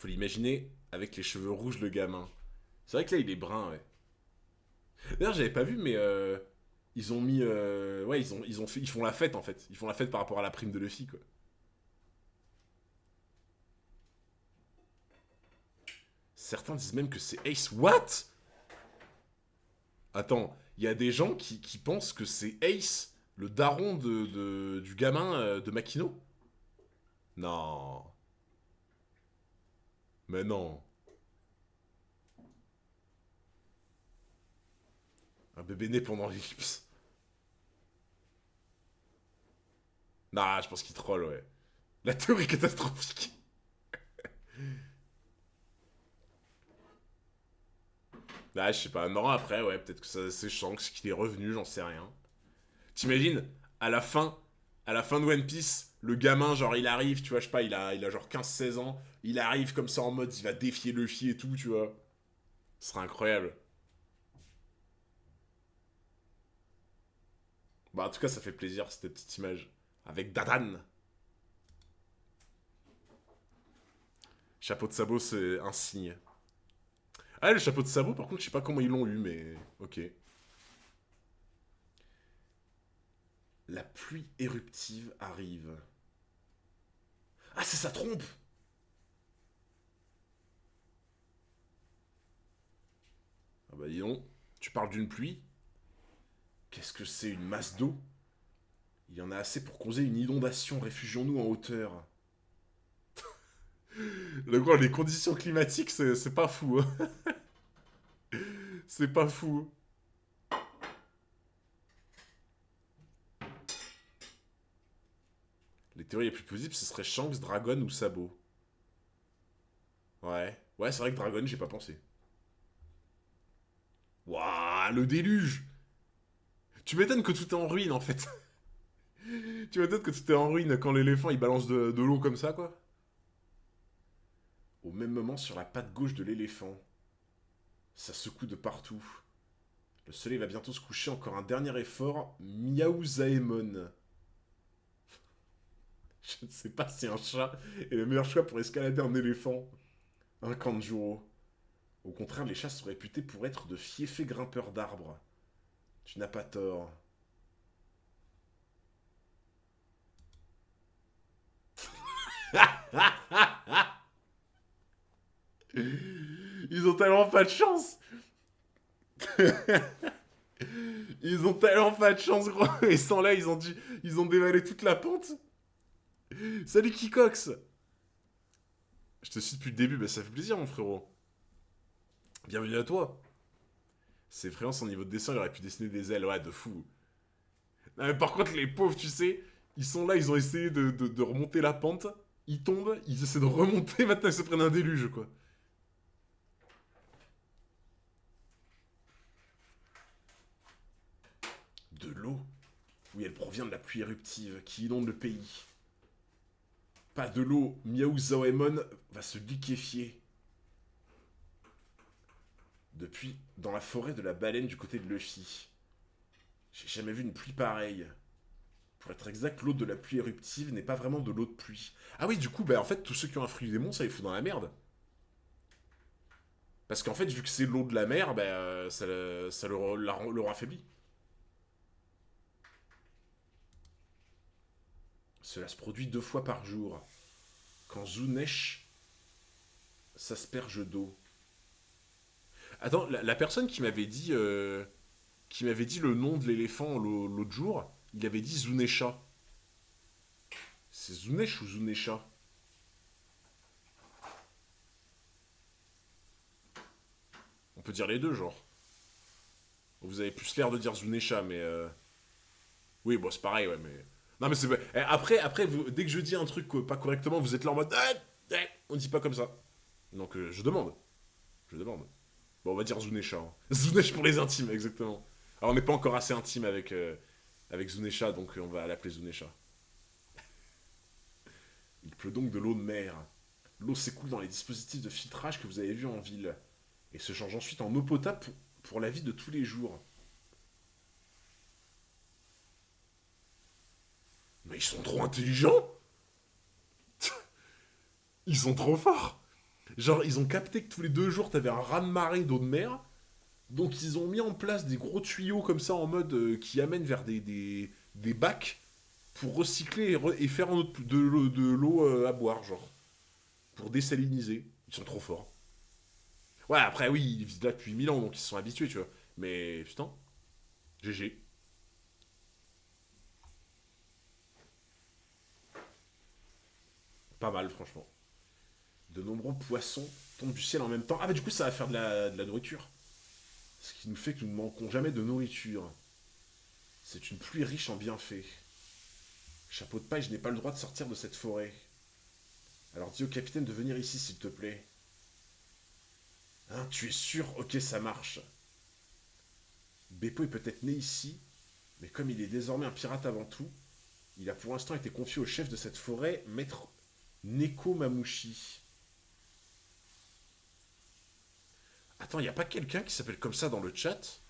Faut l'imaginer avec les cheveux rouges, le gamin. C'est vrai que là, il est brun, ouais. D'ailleurs, j'avais pas vu, mais ils ont mis, ouais, ils font la fête en fait. Ils font la fête par rapport à la prime de Luffy, quoi. Certains disent même que c'est Ace. What? Attends, il y a des gens qui pensent que c'est Ace, le daron du gamin de Makino. Non, mais non. Un bébé né pendant l'éclipse. Nah, je pense qu'il troll, ouais. La théorie catastrophique. Bah, je sais pas, non, après, ouais, peut-être que ça, c'est Shanks qui est revenu, j'en sais rien. T'imagines, à la fin, à la fin de One Piece, le gamin, genre, il arrive, tu vois, je sais pas, il a genre 15 16 ans, il arrive comme ça en mode, il va défier Luffy et tout, tu vois. Ce serait incroyable. Bah, en tout cas, ça fait plaisir, cette petite image. Avec Dadan. Chapeau de sabot, c'est un signe. Ah, le chapeau de sabot, par contre, je sais pas comment ils l'ont eu, mais ok. La pluie éruptive arrive. Ah, c'est sa trompe. Ah bah dis donc, tu parles d'une pluie. Qu'est-ce que c'est une masse d'eau? Il y en a assez pour causer une inondation, réfugions-nous en hauteur. Le gros, les conditions climatiques, c'est pas fou, hein. C'est pas fou. Les théories les plus possibles, ce serait Shanks, Dragon ou Sabot. Ouais. Ouais, c'est vrai que Dragon, j'ai pas pensé. Waouh, le déluge. Tu m'étonnes que tout est en ruine, en fait. Tu m'étonnes que tout est en ruine quand l'éléphant, il balance de l'eau comme ça, quoi. Au même moment, sur la patte gauche de l'éléphant, ça secoue de partout. Le soleil va bientôt se coucher, encore un dernier effort. Miaou Zaemon. Je ne sais pas si un chat est le meilleur choix pour escalader un éléphant. Un Kanjuro. Au contraire, les chats sont réputés pour être de fiefés grimpeurs d'arbres. Tu n'as pas tort. Ils ont tellement pas de chance. Ils ont tellement pas de chance, gros. Et sans là, ils ont dévalé toute la pente. Salut Kikox. Je te suis depuis le début, bah ça fait plaisir, mon frérot. Bienvenue à toi. C'est vraiment son niveau de dessin, il aurait pu dessiner des ailes, ouais, de fou. Non, mais par contre, les pauvres, tu sais, ils sont là, ils ont essayé de remonter la pente, ils tombent, ils essaient de remonter, maintenant ils se prennent un déluge, quoi. De l'eau. Oui, elle provient de la pluie éruptive qui inonde le pays. Pas de l'eau, Miaou Zaemon va se liquéfier. Depuis, dans la forêt de la baleine du côté de Luffy. J'ai jamais vu une pluie pareille. Pour être exact, l'eau de la pluie éruptive n'est pas vraiment de l'eau de pluie. Ah oui, du coup, bah en fait, tous ceux qui ont un fruit du démon, ça les fout dans la merde. Parce qu'en fait, vu que c'est l'eau de la mer, bah, ça le raffaiblit. Cela se produit 2 fois par jour. Quand Zunesh s'asperge d'eau. Attends, la personne qui m'avait dit le nom de l'éléphant l'autre jour, il avait dit Zunesha. C'est Zunesh ou Zunesha? On peut dire les deux, genre. Vous avez plus l'air de dire Zunesha, mais oui, bon, c'est pareil, ouais, mais. Non, mais c'est. Après dès que je dis un truc pas correctement, vous êtes là en mode. On dit pas comme ça. Donc, je demande. Je demande. Bon, on va dire Zunesha, hein. Zunesh pour les intimes, exactement. Alors, on n'est pas encore assez intime avec Zunesha, donc on va l'appeler Zunesha. Il pleut donc de l'eau de mer. L'eau s'écoule dans les dispositifs de filtrage que vous avez vus en ville, et se change ensuite en eau potable pour la vie de tous les jours. Mais ils sont trop intelligents. Ils sont trop forts. Genre, ils ont capté que tous les 2 jours, t'avais un raz-de-marée d'eau de mer. Donc, ils ont mis en place des gros tuyaux comme ça en mode qui amènent vers des bacs pour recycler et faire de l'eau à boire, genre. Pour désaliniser. Ils sont trop forts. Ouais, après, oui, ils vivent là depuis 1000 ans, donc ils se sont habitués, tu vois. Mais putain, GG. Pas mal, franchement. De nombreux poissons tombent du ciel en même temps. Ah, bah, du coup, ça va faire de la nourriture. Ce qui nous fait que nous ne manquons jamais de nourriture. C'est une pluie riche en bienfaits. Chapeau de paille, je n'ai pas le droit de sortir de cette forêt. Alors dis au capitaine de venir ici, s'il te plaît. Hein, tu es sûr? Ok, ça marche. Beppo est peut-être né ici, mais comme il est désormais un pirate avant tout, il a pour l'instant été confié au chef de cette forêt, maître Neko Mamushi. Attends, y a pas quelqu'un qui s'appelle comme ça dans le chat?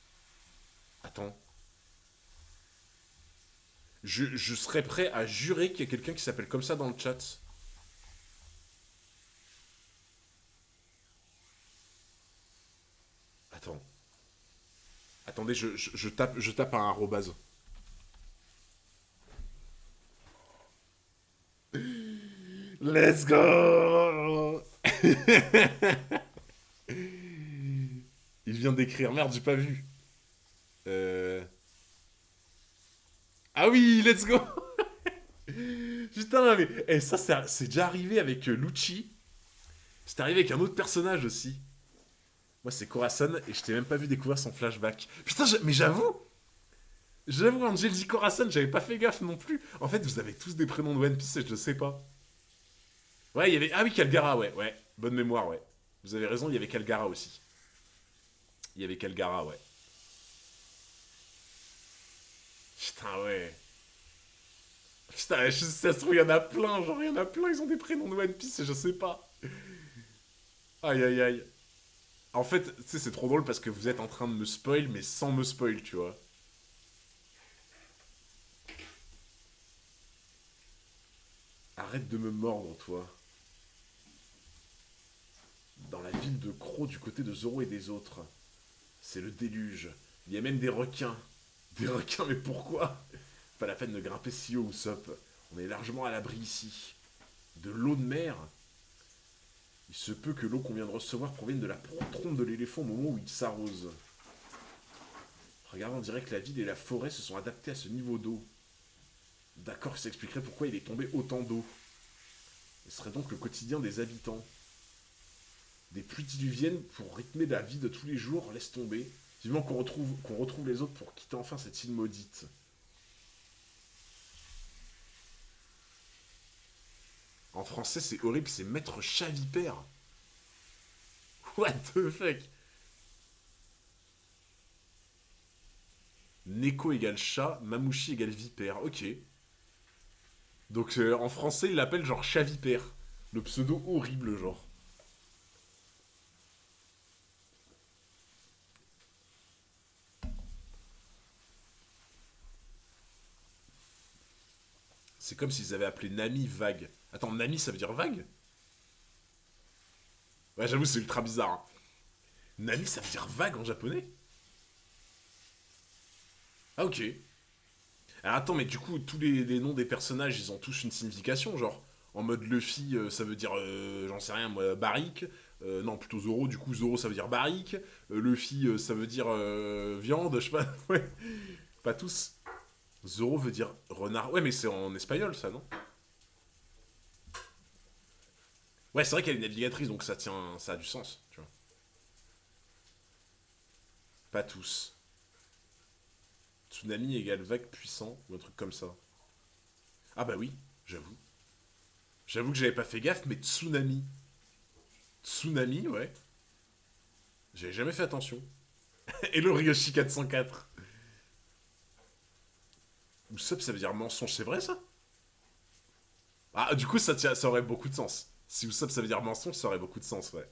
Attends. Je serais prêt à jurer qu'il y a quelqu'un qui s'appelle comme ça dans le chat. Attends. Attendez, je tape un arrobase. Let's go. Il vient d'écrire. Merde, j'ai pas vu. Euh... Ah oui, let's go. Putain, mais ça, c'est déjà arrivé avec Lucci. C'est arrivé avec un autre personnage aussi. Moi, c'est Corazon et je t'ai même pas vu découvrir son flashback. Putain, mais j'avoue, Angel dit Corazon, j'avais pas fait gaffe non plus. En fait, vous avez tous des prénoms de One Piece et je le sais pas. Ouais, il y avait. Ah oui, Calgara, ouais, ouais. Bonne mémoire, ouais. Vous avez raison, il y avait Calgara aussi. Il y avait Calgara, ouais. Putain, ouais. Putain, ça se trouve, il y en a plein, genre, il y en a plein, ils ont des prénoms de One Piece et je sais pas. Aïe, aïe, aïe. En fait, tu sais, c'est trop drôle parce que vous êtes en train de me spoil, mais sans me spoil, tu vois. Arrête de me mordre, toi. Dans la ville de Croc, du côté de Zoro et des autres. C'est le déluge. Il y a même des requins. Des requins, mais pourquoi? Pas la peine de grimper si haut, Usopp. On est largement à l'abri ici. De l'eau de mer? Il se peut que l'eau qu'on vient de recevoir provienne de la trompe de l'éléphant au moment où il s'arrose. Regarde, on dirait que la ville et la forêt se sont adaptés à ce niveau d'eau. D'accord, ça expliquerait pourquoi il est tombé autant d'eau. Ce serait donc le quotidien des habitants. Des pluies diluviennes pour rythmer la vie de tous les jours, laisse tomber. Vivement qu'on retrouve les autres pour quitter enfin cette île maudite. En français, c'est horrible, c'est Maître Chavipère. What the fuck? Neko égale chat, Mamouchi égale vipère. Ok. Donc en français, il l'appelle genre Chavipère. Le pseudo horrible, genre. C'est comme s'ils avaient appelé Nami vague. Attends, Nami, ça veut dire vague? Ouais, j'avoue, c'est ultra bizarre, hein. Nami, ça veut dire vague en japonais? Ah, ok. Alors attends, mais du coup, tous les noms des personnages, ils ont tous une signification, genre. En mode Luffy, ça veut dire, j'en sais rien, moi, barrique. Non, plutôt Zoro, du coup, Zoro, ça veut dire barrique. Luffy, ça veut dire viande, je sais pas. Ouais, pas tous. Zoro veut dire renard. Ouais, mais c'est en espagnol, ça, non? Ouais, c'est vrai qu'elle est navigatrice, donc ça tient, ça a du sens, tu vois. Pas tous. Tsunami égale vague puissant, ou un truc comme ça. Ah bah oui, j'avoue. J'avoue que j'avais pas fait gaffe, mais tsunami. Tsunami, ouais. J'avais jamais fait attention. Hello Ryoshi 404. Usopp, ça veut dire mensonge, c'est vrai ça? Ah, du coup, ça aurait beaucoup de sens. Si Usopp, ça veut dire mensonge, ça aurait beaucoup de sens, ouais.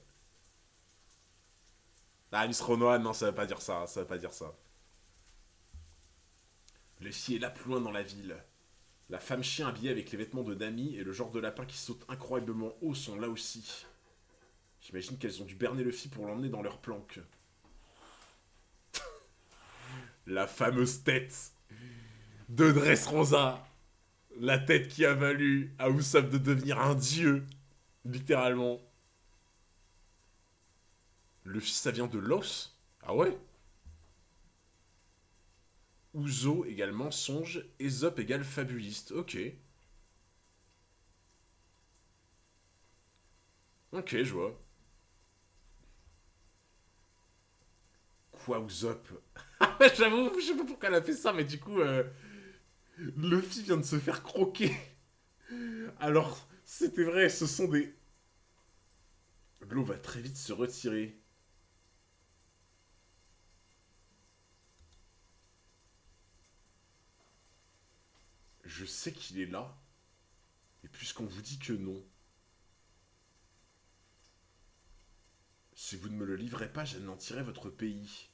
Ah, Miss Renoir, non, ça veut pas dire ça, ça veut pas dire ça. Luffy est là plus loin dans la ville. La femme chien habillée avec les vêtements de Nami et le genre de lapin qui saute incroyablement haut sont là aussi. J'imagine qu'elles ont dû berner Luffy pour l'emmener dans leur planque. La fameuse tête de Dressrosa. La tête qui a valu à Usopp de devenir un dieu. Littéralement. Luffy, ça vient de l'os? Ah ouais? Uzo égale mensonge, Aesop égale fabuliste. Ok. Ok, je vois. Quoi, Usopp? J'avoue, je sais pas pourquoi elle a fait ça, mais du coup, Luffy vient de se faire croquer. Alors, c'était vrai, ce sont des... L'eau va très vite se retirer. Je sais qu'il est là. Et puisqu'on vous dit que non, si vous ne me le livrez pas, j'anéantirai votre pays.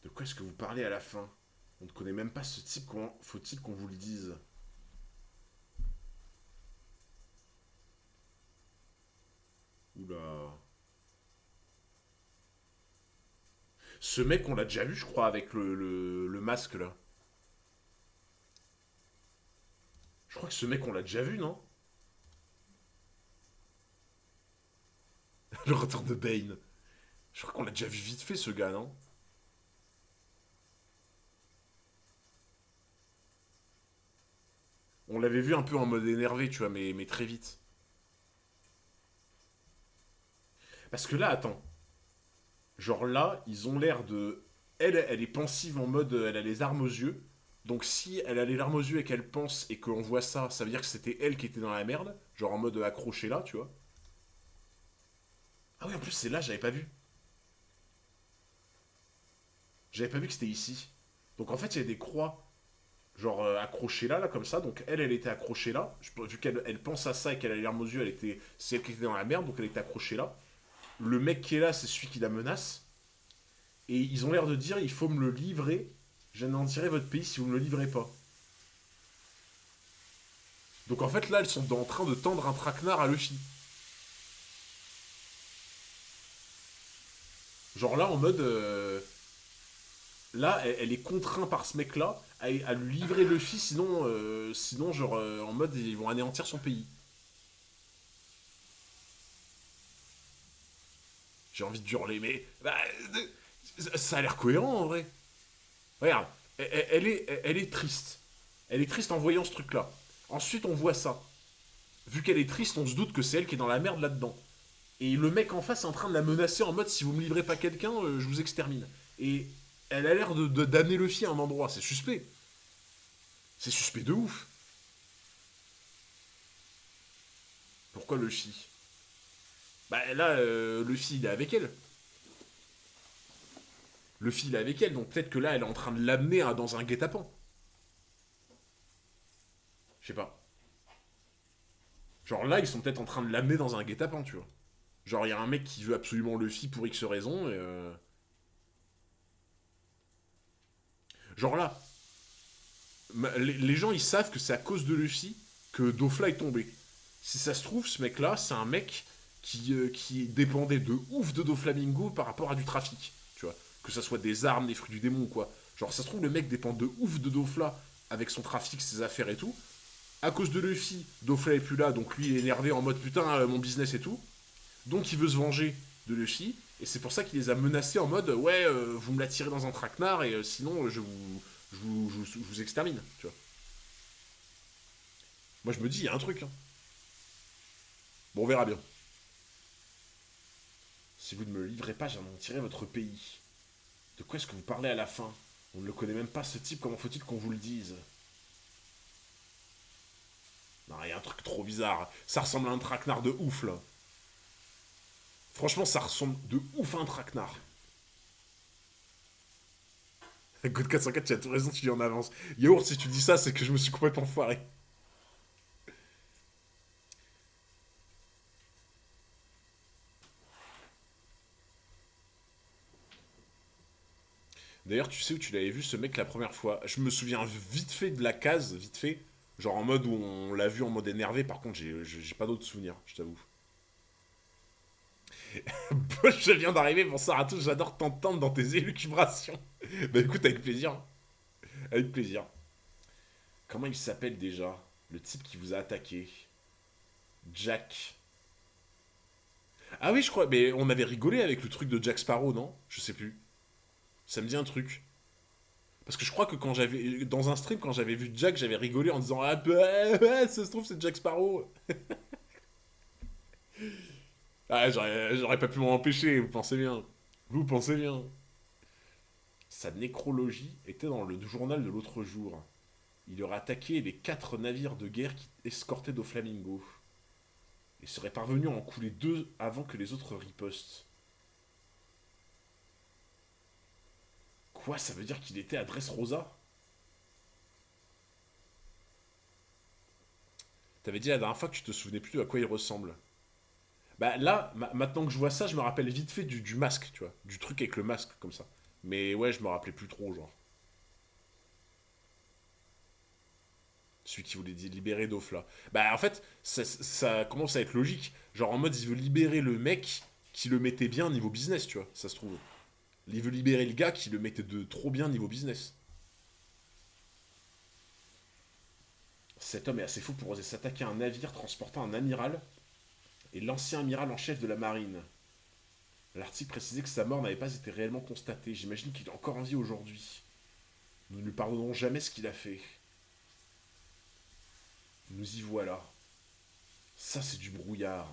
De quoi est-ce que vous parlez à la fin? On ne connaît même pas ce type, comment faut-il qu'on vous le dise? Oula. Ce mec, on l'a déjà vu, je crois, avec le masque, là. Je crois que ce mec, on l'a déjà vu, non? Le retour de Bane. Je crois qu'on l'a déjà vu vite fait, ce gars, non? On l'avait vu un peu en mode énervé, tu vois, mais très vite. Parce que là, attends. Genre là, ils ont l'air de... elle est pensive en mode... Elle a les armes aux yeux. Donc si elle a les larmes aux yeux et qu'elle pense et qu'on voit ça, ça veut dire que c'était elle qui était dans la merde. Genre en mode accroché là, tu vois. Ah oui, en plus c'est là, j'avais pas vu. J'avais pas vu que c'était ici. Donc en fait, il y a des croix, genre accrochées là, comme ça. Donc elle était accrochée là. Vu qu'elle elle pense à ça et qu'elle a les larmes aux yeux, c'est elle qui était dans la merde, donc elle était accrochée là. Le mec qui est là, c'est celui qui la menace. Et ils ont l'air de dire, il faut me le livrer. J'anéantirai votre pays si vous me le livrez pas. Donc en fait, là, elles sont en train de tendre un traquenard à Luffy. Genre là, en mode... là, elle est contrainte par ce mec-là à lui livrer Luffy, sinon genre, en mode, ils vont anéantir son pays. J'ai envie de hurler, mais... Bah, ça a l'air cohérent, en vrai. Regarde, elle est triste. Elle est triste en voyant ce truc-là. Ensuite, on voit ça. Vu qu'elle est triste, on se doute que c'est elle qui est dans la merde là-dedans. Et le mec en face est en train de la menacer en mode si vous me livrez pas quelqu'un, je vous extermine. Et elle a l'air de d'amener Luffy à un endroit. C'est suspect. C'est suspect de ouf. Pourquoi Luffy? Bah là, Luffy il est avec elle. Luffy il est avec elle, donc peut-être que là elle est en train de l'amener dans un guet-apens. Je sais pas. Genre là ils sont peut-être en train de l'amener dans un guet-apens, tu vois. Genre il y a un mec qui veut absolument Luffy pour X raison et genre là, les gens ils savent que c'est à cause de Luffy que Dofla est tombé. Si ça se trouve, ce mec-là, c'est un mec qui dépendait de ouf de Doflamingo par rapport à du trafic, tu vois. Que ça soit des armes, des fruits du démon ou quoi. Genre, ça se trouve, le mec dépend de ouf de Dofla avec son trafic, ses affaires et tout. À cause de Luffy, Dofla est plus là, donc lui il est énervé en mode putain, mon business et tout. Donc il veut se venger de Luffy, et c'est pour ça qu'il les a menacés en mode ouais, vous me la tirez dans un traquenard, et sinon je vous extermine, tu vois. Moi je me dis, il y a un truc, hein. Bon, on verra bien. Si vous ne me le livrez pas, j'anéantirai votre pays. De quoi est-ce que vous parlez à la fin? On ne le connaît même pas ce type, comment faut-il qu'on vous le dise? Non, il y a un truc trop bizarre. Ça ressemble à un traquenard de ouf, là. Franchement, ça ressemble de ouf à un traquenard. God 404, tu as tout raison, tu dis en avance. Yaourt, si tu dis ça, c'est que je me suis complètement foiré. D'ailleurs, tu sais où tu l'avais vu ce mec la première fois? Je me souviens vite fait de la case, vite fait. Genre en mode où on l'a vu en mode énervé, par contre, j'ai pas d'autres souvenirs, je t'avoue. Je viens d'arriver, bonsoir à tous, j'adore t'entendre dans tes élucubrations. Bah écoute, avec plaisir. Avec plaisir. Comment il s'appelle déjà? Le type qui vous a attaqué. Jack. Ah oui, je crois, mais on avait rigolé avec le truc de Jack Sparrow, non? Je sais plus. Ça me dit un truc. Parce que je crois que quand j'avais. Dans un stream, quand j'avais vu Jack, j'avais rigolé en disant ah, bah, ouais, ça se trouve, c'est Jack Sparrow. Ah, j'aurais pas pu m'en empêcher, vous pensez bien. Vous pensez bien. Sa nécrologie était dans le journal de l'autre jour. Il aurait attaqué les 4 navires de guerre qui escortaient Doflamingo. Et serait parvenu à en couler 2 avant que les autres ripostent. Quoi, ça veut dire qu'il était à Dressrosa? T'avais dit la dernière fois que tu te souvenais plus à quoi il ressemble. Bah là, maintenant que je vois ça, je me rappelle vite fait du masque, tu vois. Du truc avec le masque, comme ça. Mais ouais, je me rappelais plus trop, genre. Celui qui voulait libérer Dofla. Bah en fait, ça commence à être logique. Genre en mode, il veut libérer le mec qui le mettait bien niveau business, tu vois, ça se trouve. Il veut libérer le gars qui le mettait de trop bien niveau business. Cet homme est assez fou pour oser s'attaquer à un navire transportant un amiral et l'ancien amiral en chef de la marine. L'article précisait que sa mort n'avait pas été réellement constatée. J'imagine qu'il est encore en vie aujourd'hui. Nous ne lui pardonnerons jamais ce qu'il a fait. Nous y voilà. Ça, c'est du brouillard.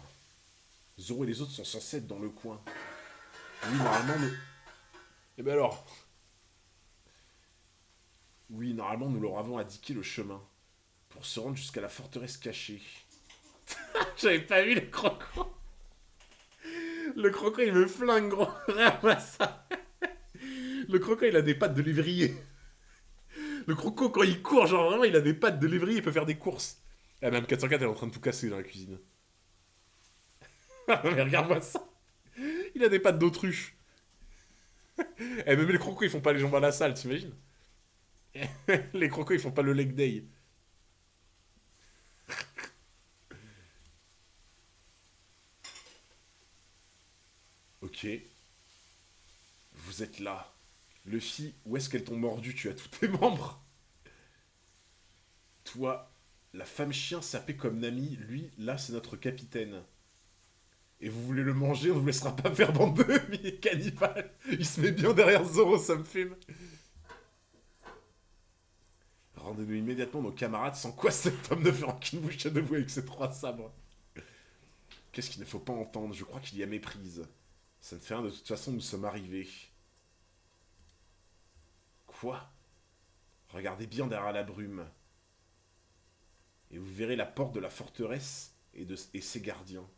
Zoro et les autres sont censés être dans le coin. Oui, normalement, nous... Eh ben alors. Oui, normalement, nous leur avons indiqué le chemin pour se rendre jusqu'à la forteresse cachée. J'avais pas vu le croco. Le croco, il me flingue, gros. Regarde ça. Le croco, il a des pattes de lévrier. Le croco, quand il court, genre vraiment, il a des pattes de lévrier, il peut faire des courses. Ah, même 404, elle est en train de tout casser dans la cuisine. Mais regarde-moi ça. Il a des pattes d'autruche. Et même les crocos, ils font pas les jambes à la salle, t'imagines? Les crocos, ils font pas le leg day. Ok. Vous êtes là. Luffy, où est-ce qu'elles t'ont mordu? Tu as tous tes membres. Toi, la femme chien sapée comme Nami, lui, là, c'est notre capitaine. Et vous voulez le manger, on ne vous laissera pas faire bande de cannibales. Il se met bien derrière Zoro, ça me fume. Rendez-nous immédiatement nos camarades, sans quoi cet homme ne fera qu'une bouche à debout avec ses 3 sabres. Qu'est-ce qu'il ne faut pas entendre? Je crois qu'il y a méprise. Ça ne fait rien, de toute façon, nous sommes arrivés. Quoi? Regardez bien derrière la brume. Et vous verrez la porte de la forteresse et ses gardiens.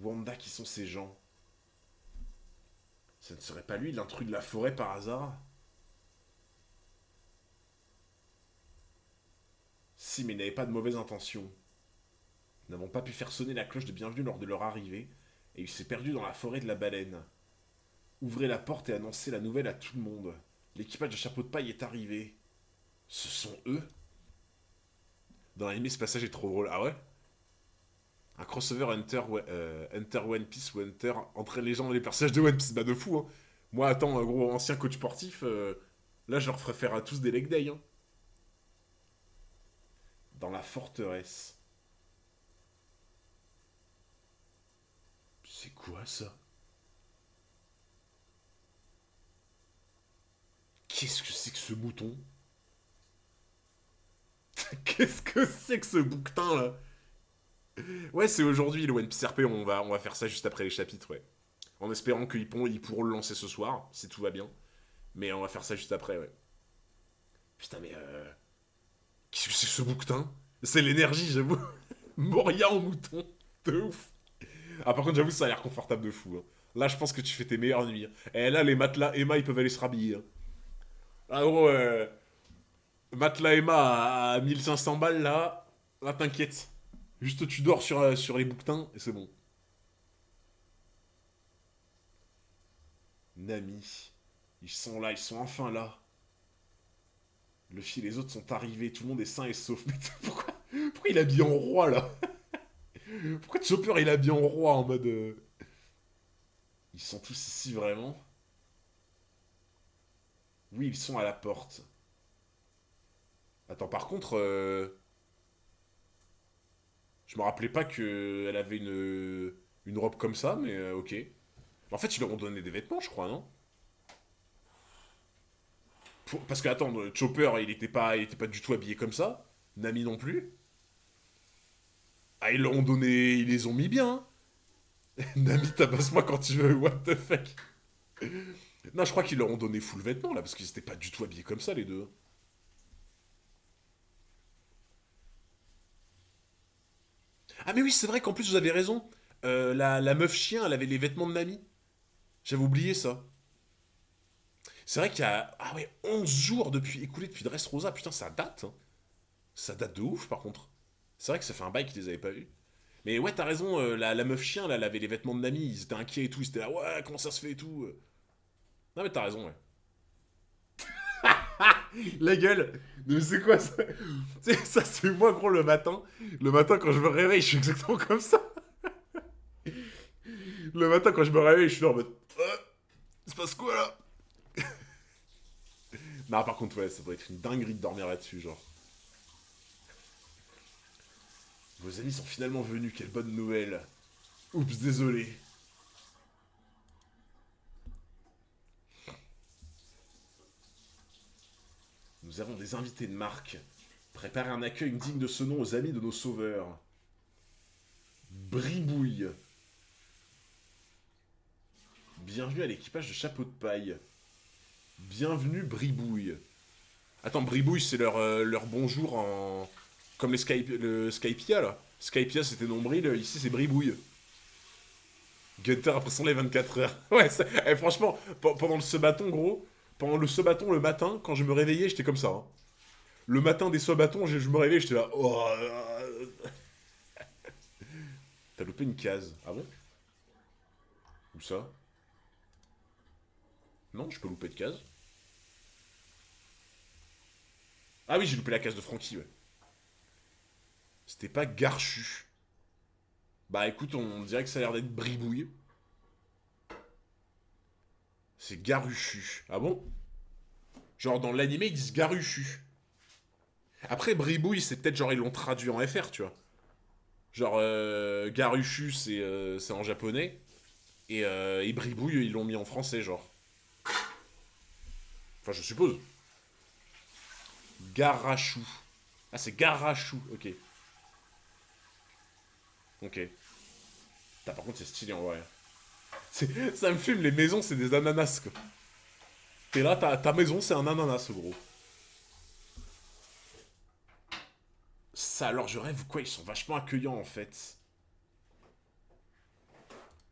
Wanda, qui sont ces gens? Ce ne serait pas lui, l'intrus de la forêt par hasard? Si, mais il n'avait pas de mauvaises intentions. Nous n'avons pas pu faire sonner la cloche de bienvenue lors de leur arrivée, et il s'est perdu dans la forêt de la baleine. Ouvrez la porte et annoncez la nouvelle à tout le monde. L'équipage de chapeau de paille est arrivé. Ce sont eux? Dans l'anime, ce passage est trop drôle. Ah ouais? Un crossover Hunter One Piece ou Hunter entre les gens et les personnages de One Piece. Bah de fou, hein. Moi, attends, un gros ancien coach sportif, là, je leur ferais faire à tous des leg day, hein. Dans la forteresse. C'est quoi ça? Qu'est-ce que c'est que ce mouton? Qu'est-ce que c'est que ce bouquetin là? Ouais, c'est aujourd'hui le One Piece RP, on va faire ça juste après les chapitres, ouais. En espérant qu'ils pourront le lancer ce soir, si tout va bien. Mais on va faire ça juste après, ouais. Putain, mais qu'est-ce que c'est que ce bouquetin? C'est l'énergie, j'avoue. Moria en mouton. De ouf. Ah, par contre, j'avoue, ça a l'air confortable de fou, hein. Là, je pense que tu fais tes meilleures nuits, hein. Et là, les matelas Emma, ils peuvent aller se rhabiller, hein. Ah, gros, matelas Emma à 1500 balles, là, t'inquiète. Juste, tu dors sur les bouquetins, et c'est bon. Nami. Ils sont là, ils sont enfin là. Luffy et les autres sont arrivés, tout le monde est sain et sauf. Mais pourquoi il est habillé en roi là? Pourquoi Chopper il est habillé en roi en mode. Ils sont tous ici vraiment? Oui, ils sont à la porte. Attends, par contre, je me rappelais pas qu'elle avait une robe comme ça, mais ok. En fait, ils leur ont donné des vêtements, je crois, non? Parce que, attends, Chopper, il était pas du tout habillé comme ça. Nami non plus. Ah, ils leur ont donné. Ils les ont mis bien, hein. Nami, tabasse-moi quand tu veux, what the fuck. Non, je crois qu'ils leur ont donné full vêtements, là, parce qu'ils étaient pas du tout habillés comme ça, les deux. Ah, mais oui, c'est vrai qu'en plus, vous avez raison. La meuf chien, elle avait les vêtements de Nami. J'avais oublié ça. C'est vrai qu'il y a. Ah ouais, 11 jours écoulés depuis Dressrosa. Putain, ça date, hein. Ça date de ouf, par contre. C'est vrai que ça fait un bail qu'ils les avaient pas vus. Mais ouais, t'as raison, la meuf chien, là, elle avait les vêtements de Nami. Ils étaient inquiets et tout. Ils étaient là, ouais, comment ça se fait et tout. Non, mais t'as raison, ouais. La gueule. Mais c'est quoi ça? Tu sais, ça, c'est moi, gros, le matin. Le matin, quand je me réveille, je suis exactement comme ça. Le matin, quand je me réveille, je suis là en mode. Il se passe quoi là? Non, par contre, ouais, ça doit être une dinguerie de dormir là-dessus, genre. Vos amis sont finalement venus, quelle bonne nouvelle. Oups, désolé. Nous avons des invités de marque. Préparez un accueil digne de ce nom aux amis de nos sauveurs. Bribouille. Bienvenue à l'équipage de Chapeau de Paille. Bienvenue, Bribouille. Attends, Bribouille, c'est leur bonjour en. Comme le Skypia, là. Skypia, c'était nombril, ici, c'est Bribouille. Gunter après son les 24 heures. Ouais, franchement, pendant le se-bâton, gros, pendant le se-bâton le matin, quand je me réveillais, j'étais comme ça, hein. Le matin des se-bâtons, je me réveillais, j'étais là. Oh, t'as loupé une case. Ah bon? Où ça? Non, je peux louper de case. Ah oui, j'ai loupé la case de Francky, ouais. C'était pas Garchu. Bah écoute, on dirait que ça a l'air d'être Bribouille. C'est Garuchu. Ah bon? Genre dans l'animé, ils disent Garuchu. Après, Bribouille, c'est peut-être genre ils l'ont traduit en FR, tu vois. Genre, Garuchu, c'est en japonais. Et Bribouille, ils l'ont mis en français, genre. Enfin, je suppose. Garachu. Ah, c'est Garachu, ok. Ok. Par contre, c'est stylé en vrai. Ça me fume, les maisons, c'est des ananas, quoi. Et là, ta maison, c'est un ananas, gros. Ça, alors, je rêve ou quoi? Ils sont vachement accueillants, en fait.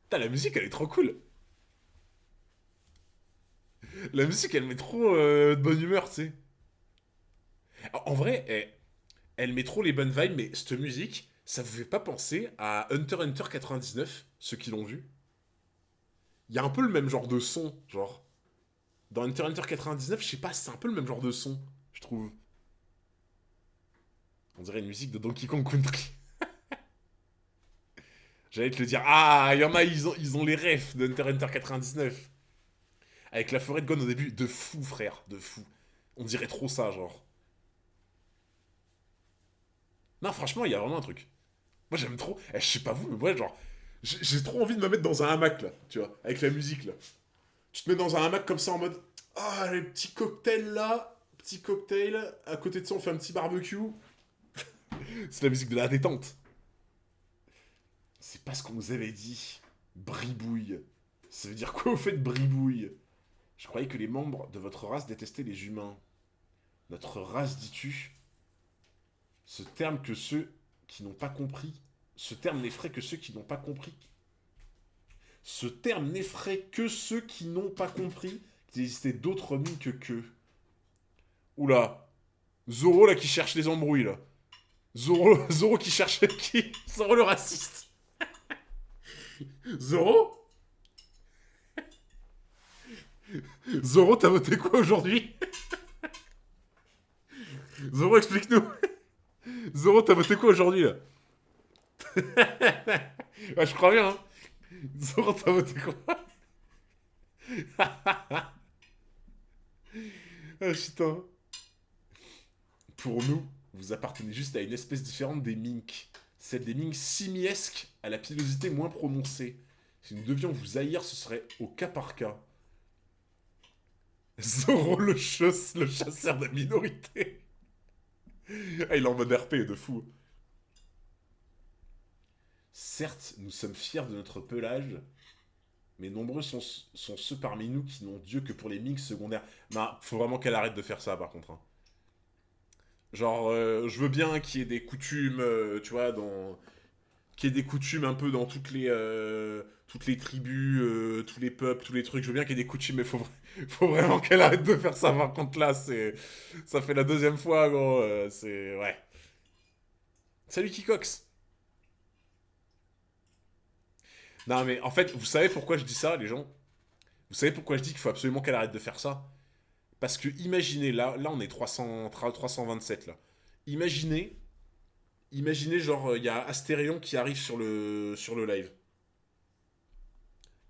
Putain, la musique, elle est trop cool. La musique, elle met trop de bonne humeur, tu sais. En vrai, elle met trop les bonnes vibes, mais cette musique, ça vous fait pas penser à Hunter x Hunter 99, ceux qui l'ont vu? Il y a un peu le même genre de son, genre. Dans Hunter x Hunter 99, je sais pas, c'est un peu le même genre de son, je trouve. On dirait une musique de Donkey Kong Country. J'allais te le dire. Ah, il y en a, ils ont les refs de Hunter x Hunter 99. Avec la forêt de Gone au début, de fou, frère, de fou. On dirait trop ça, genre. Non, franchement, il y a vraiment un truc. Moi, j'aime trop. Je sais pas vous, mais moi, genre, j'ai trop envie de me mettre dans un hamac, là, tu vois, avec la musique, là. Tu te mets dans un hamac comme ça en mode. Ah, les petits cocktails là, petit cocktail. À côté de ça, on fait un petit barbecue. C'est la musique de la détente. C'est pas ce qu'on nous avait dit. Bribouille. Ça veut dire quoi au fait bribouille? Je croyais que les membres de votre race détestaient les humains. Notre race, dis-tu? Ce terme que ceux qui n'ont pas compris. Ce terme n'effraie que ceux qui n'ont pas compris. Ce terme n'effraie que ceux qui n'ont pas compris qu'il existait d'autres mines que qu'eux. Oula. Zoro là qui cherche les embrouilles là. Zoro qui cherche qui. Zoro le raciste. Zoro? Zoro, t'as voté quoi aujourd'hui? Zoro, explique-nous. Zoro, t'as voté quoi aujourd'hui là? Ouais, je crois bien, hein. Zoro, t'as voté quoi? Ah, putain. Pour nous, vous appartenez juste à une espèce différente des minks. Celle des minks simiesques à la pilosité moins prononcée. Si nous devions vous haïr, ce serait au cas par cas. Zoro le chasseur de minorité. Ah, il est en mode RP de fou. Certes, nous sommes fiers de notre pelage, mais nombreux sont ceux parmi nous qui n'ont Dieu que pour les minks secondaires. Bah, faut vraiment qu'elle arrête de faire ça par contre, hein. Genre, je veux bien qu'il y ait des coutumes, tu vois, qu'il y ait des coutumes un peu dans toutes les tribus, tous les peuples, tous les trucs. Je veux bien qu'il y ait des coutumes, mais faut vraiment qu'elle arrête de faire ça. Par contre, là, ça fait la deuxième fois, gros. C'est. Ouais. Salut Kikox. Non, mais en fait, vous savez pourquoi je dis ça, les gens? Vous savez pourquoi je dis qu'il faut absolument qu'elle arrête de faire ça? Parce que imaginez, là on est 327, là. Imaginez, imaginez genre, il y a Astérion qui arrive sur le live.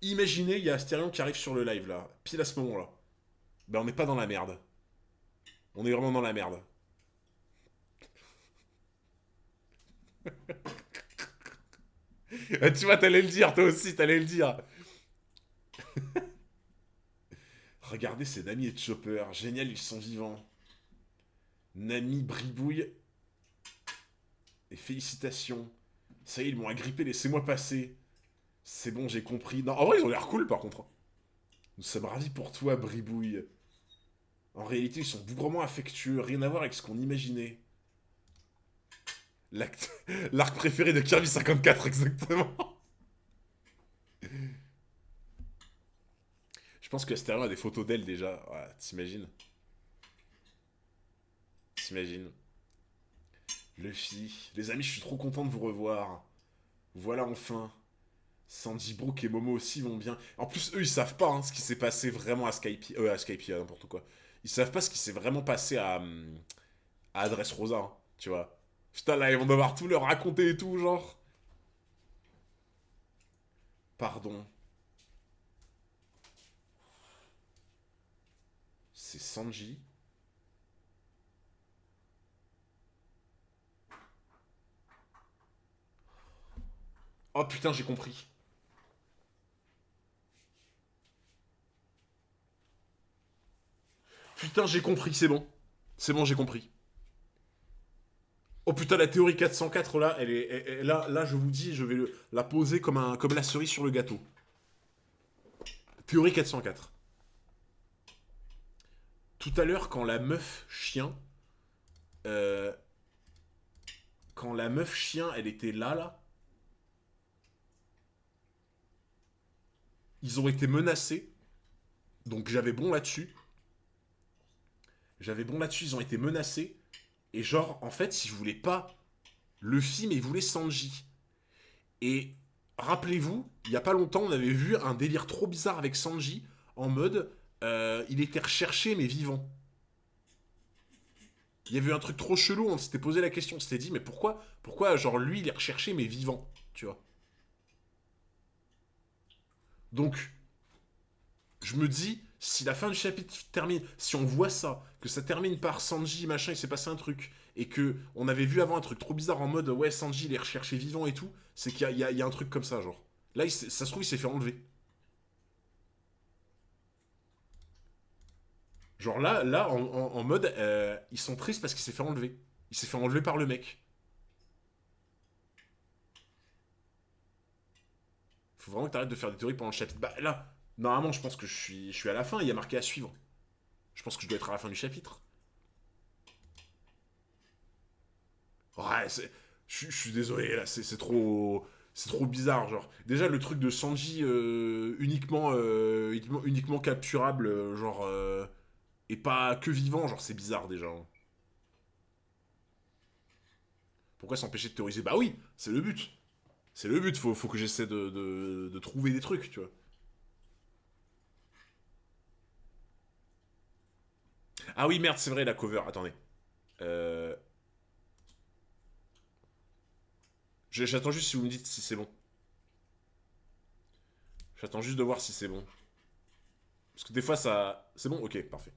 Imaginez, il y a Astérion qui arrive sur le live, là, pile à ce moment-là. Ben, on n'est pas dans la merde. On est vraiment dans la merde. Tu vois, t'allais le dire, toi aussi, t'allais le dire. Regardez ces Nami et Chopper. Génial, ils sont vivants. Nami bribouille et félicitations. Ça y est, ils m'ont agrippé, laissez-moi passer. C'est bon, j'ai compris. Non, en vrai, ils ont l'air cool par contre. Nous sommes ravis pour toi, bribouille. En réalité, ils sont bougrement affectueux, rien à voir avec ce qu'on imaginait. L'arc préféré de Kirby 54, exactement. Je pense que Astérion a des photos d'elle déjà. Ouais, t'imagines? T'imagines? Luffy. Les amis, je suis trop content de vous revoir. Voilà enfin. Sanji, Brook et Momo aussi vont bien. En plus, eux, ils savent pas hein, ce qui s'est passé vraiment à Skype, n'importe quoi. Ils savent pas ce qui s'est vraiment passé à Adresse Rosa, hein, tu vois. Putain, là, ils vont devoir tout leur raconter et tout, genre. Pardon. C'est Sanji. Oh putain, j'ai compris. Putain, j'ai compris, c'est bon. C'est bon, j'ai compris. Oh putain, la théorie 404 là, là, je vous dis, je vais la poser comme la cerise sur le gâteau. Théorie 404. Tout à l'heure, euh, quand la meuf chien, elle était là, ils ont été menacés. Donc j'avais bon là-dessus. J'avais bon là-dessus, ils ont été menacés. Et genre, en fait, ils voulaient pas le film, ils voulaient Sanji. Et rappelez-vous, il y a pas longtemps, on avait vu un délire trop bizarre avec Sanji, en mode, il était recherché mais vivant. Il y avait eu un truc trop chelou, on s'était posé la question, on s'était dit, mais pourquoi, genre, lui, il est recherché mais vivant, tu vois. Donc, je me dis, si la fin du chapitre termine, si on voit ça, que ça termine par Sanji, machin, il s'est passé un truc, et que on avait vu avant un truc trop bizarre en mode, ouais, Sanji, il est recherché vivant et tout, c'est qu'il y a un truc comme ça, genre. Là, ça se trouve, il s'est fait enlever. Genre là en mode, ils sont tristes parce qu'il s'est fait enlever. Il s'est fait enlever par le mec. Faut vraiment que t'arrêtes de faire des théories pendant le chapitre. Bah là, normalement, je pense que je suis à la fin, il y a marqué à suivre. Je pense que je dois être à la fin du chapitre. Ouais, je suis désolé, là, c'est trop bizarre, genre. Déjà, le truc de Sanji uniquement capturable, genre, et pas que vivant, genre, c'est bizarre déjà, hein. Pourquoi s'empêcher de théoriser? Bah oui, c'est le but. C'est le but, faut que j'essaie de trouver des trucs, tu vois. Ah oui, merde, c'est vrai, la cover, attendez. Euh, J'attends juste si vous me dites si c'est bon. J'attends juste de voir si c'est bon. Parce que des fois, ça... C'est bon? Ok, parfait.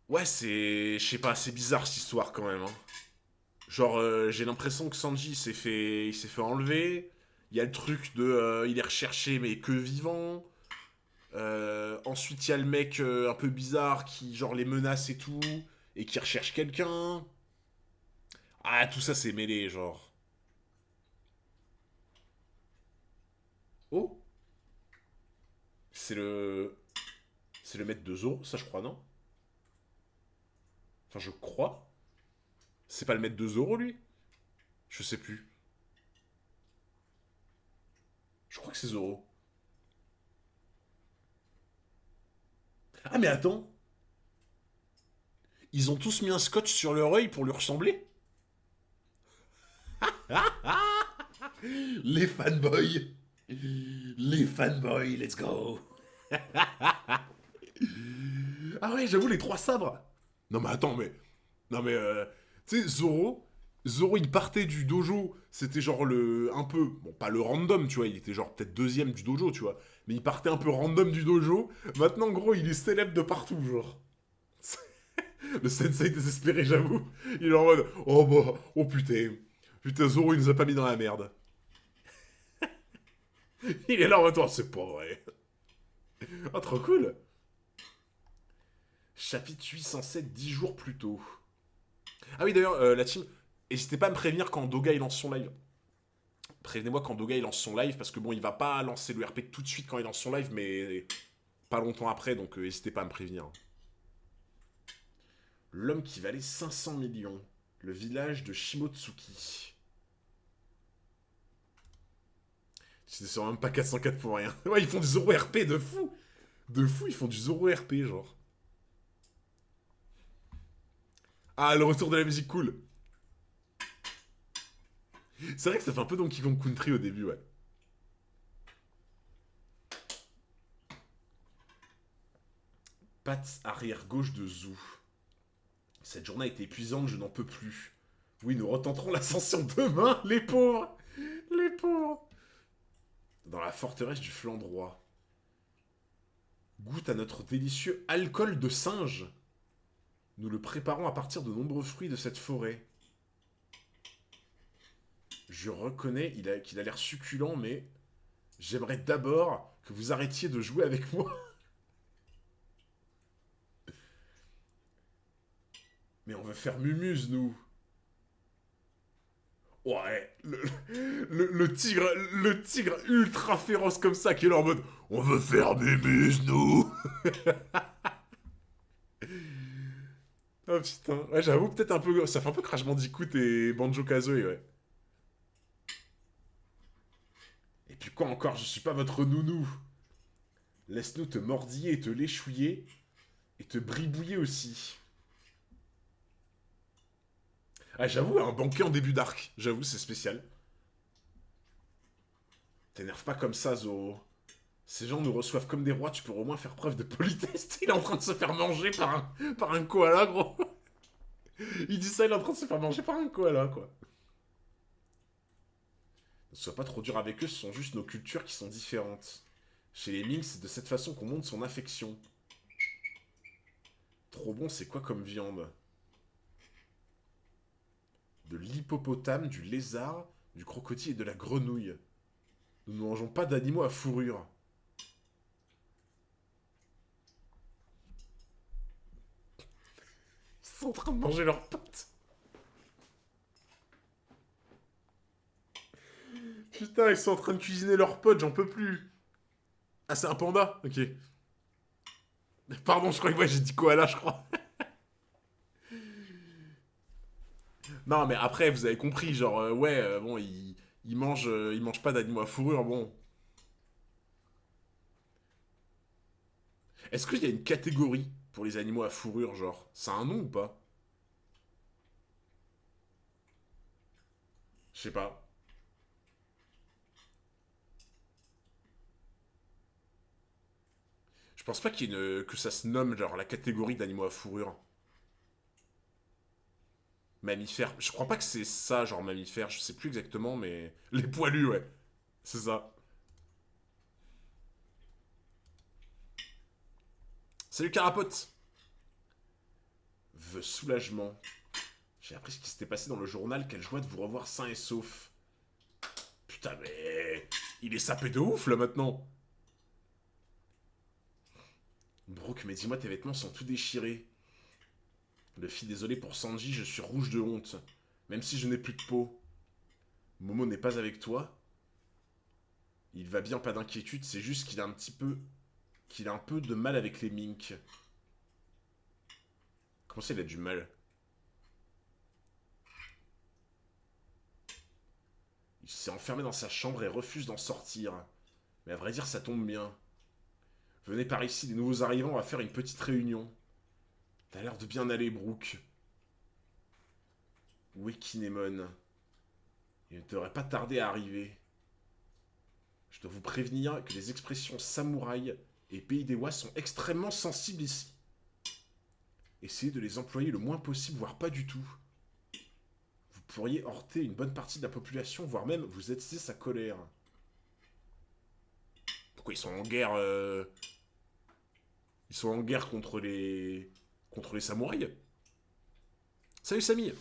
Ouais, c'est... Je sais pas, c'est bizarre cette histoire quand même. Hein. Genre, j'ai l'impression que Sanji il s'est fait enlever. Il y a le truc de... il est recherché mais que vivant. Ensuite, il y a le mec un peu bizarre qui, genre, les menace et tout. Et qui recherche quelqu'un. Ah, tout ça, c'est mêlé, genre. Oh, c'est le... C'est le maître de Zoro, ça je crois, non? Enfin, je crois. C'est pas le maître de Zoro, lui? Je sais plus. Je crois que c'est Zoro. Ah, mais attends. Ils ont tous mis un scotch sur leur œil pour lui ressembler? Les fanboys. Les fanboys, let's go. Ah ouais, j'avoue, les trois sabres. Non, mais attends, mais... Non, mais... tu sais, Zoro... Zoro, il partait du dojo. C'était genre le... Un peu... Bon, pas le random, tu vois. Il était genre peut-être deuxième du dojo, tu vois. Mais il partait un peu random du dojo. Maintenant, gros, il est célèbre de partout, genre. Le sensei désespéré, j'avoue. Il est en mode... Oh, bah... Oh, putain. Putain, Zoro, il nous a pas mis dans la merde. Il est là en mode... Oh, c'est pas vrai. Oh, trop cool. Chapitre 807, 10 jours plus tôt. Ah oui, d'ailleurs, la team, n'hésitez pas à me prévenir quand Doga il lance son live. Prévenez-moi quand Doga il lance son live, parce que bon, il va pas lancer le RP tout de suite quand il lance son live, mais pas longtemps après, donc n'hésitez pas à me prévenir. L'homme qui valait 500 millions. Le village de Shimotsuki. C'est même pas 404 pour rien. Ouais, ils font du Zoro RP de fou. De fou, ils font du Zoro RP, genre. Ah, le retour de la musique cool. C'est vrai que ça fait un peu Donkey Kong Country au début, ouais. Patte arrière gauche de Zou. Cette journée a été épuisante, je n'en peux plus. Oui, nous retenterons l'ascension demain, les pauvres. Les pauvres. Dans la forteresse du flanc droit. Goûte à notre délicieux alcool de singe. Nous le préparons à partir de nombreux fruits de cette forêt. Je reconnais qu'il a l'air succulent, mais j'aimerais d'abord que vous arrêtiez de jouer avec moi. Mais on veut faire mumuse, nous. Ouais, le tigre ultra féroce comme ça qui est là en mode on veut faire mumuse, nous. Oh putain, ouais, j'avoue peut-être un peu, ça fait un peu Crash Bandicoot et Banjo-Kazooie, ouais. Et puis quoi encore, je suis pas votre nounou. Laisse-nous te mordiller et te léchouiller et te bribouiller aussi. Ah, j'avoue, un banquet en début d'arc, j'avoue, c'est spécial. T'énerve pas comme ça, Zoro. Ces gens nous reçoivent comme des rois, tu peux au moins faire preuve de politesse. Il est en train de se faire manger par un koala, gros. Il dit ça, il est en train de se faire manger par un koala, quoi. Ne sois pas trop dur avec eux, ce sont juste nos cultures qui sont différentes. Chez les Ming, c'est de cette façon qu'on montre son affection. Trop bon, c'est quoi comme viande? De l'hippopotame, du lézard, du crocodile et de la grenouille. Nous ne mangeons pas d'animaux à fourrure. Ils sont en train de manger leurs potes. Putain, ils sont en train de cuisiner leurs potes, j'en peux plus. Ah, c'est un panda? Ok. Pardon, je crois que ouais, j'ai dit koala, je crois. Non, mais après, vous avez compris, genre, ouais, bon, il mange pas d'animaux à fourrure, bon. Est-ce qu'il y a une catégorie pour les animaux à fourrure, genre? Ça a un nom ou pas? Je sais pas. Je pense pas qu'il y ait que ça se nomme, genre, la catégorie d'animaux à fourrure. Mammifère. Je crois pas que c'est ça, genre mammifère, je sais plus exactement, mais. Les poilus, ouais. C'est ça. Salut Carapote. Vœu soulagement. J'ai appris ce qui s'était passé dans le journal, quelle joie de vous revoir sain et sauf. Putain, mais. Il est sapé de ouf là maintenant. Brooke, mais dis-moi, tes vêtements sont tout déchirés. Le fit désolé pour Sanji, je suis rouge de honte. Même si je n'ai plus de peau. Momo n'est pas avec toi. Il va bien, pas d'inquiétude, c'est juste qu'il a un petit peu. Qu'il a un peu de mal avec les minks. Comment ça, il a du mal? Il s'est enfermé dans sa chambre et refuse d'en sortir. Mais à vrai dire, ça tombe bien. Venez par ici, des nouveaux arrivants, on va faire une petite réunion. T'as l'air de bien aller, Brooke. Où est Kinemon? Il ne devrait pas tarder à arriver. Je dois vous prévenir que les expressions samouraï et pays des Wa sont extrêmement sensibles ici. Essayez de les employer le moins possible, voire pas du tout. Vous pourriez heurter une bonne partie de la population, voire même vous attiser sa colère. Pourquoi ils sont en guerre Ils sont en guerre contre les... Contre les samouraïs. Salut Samy.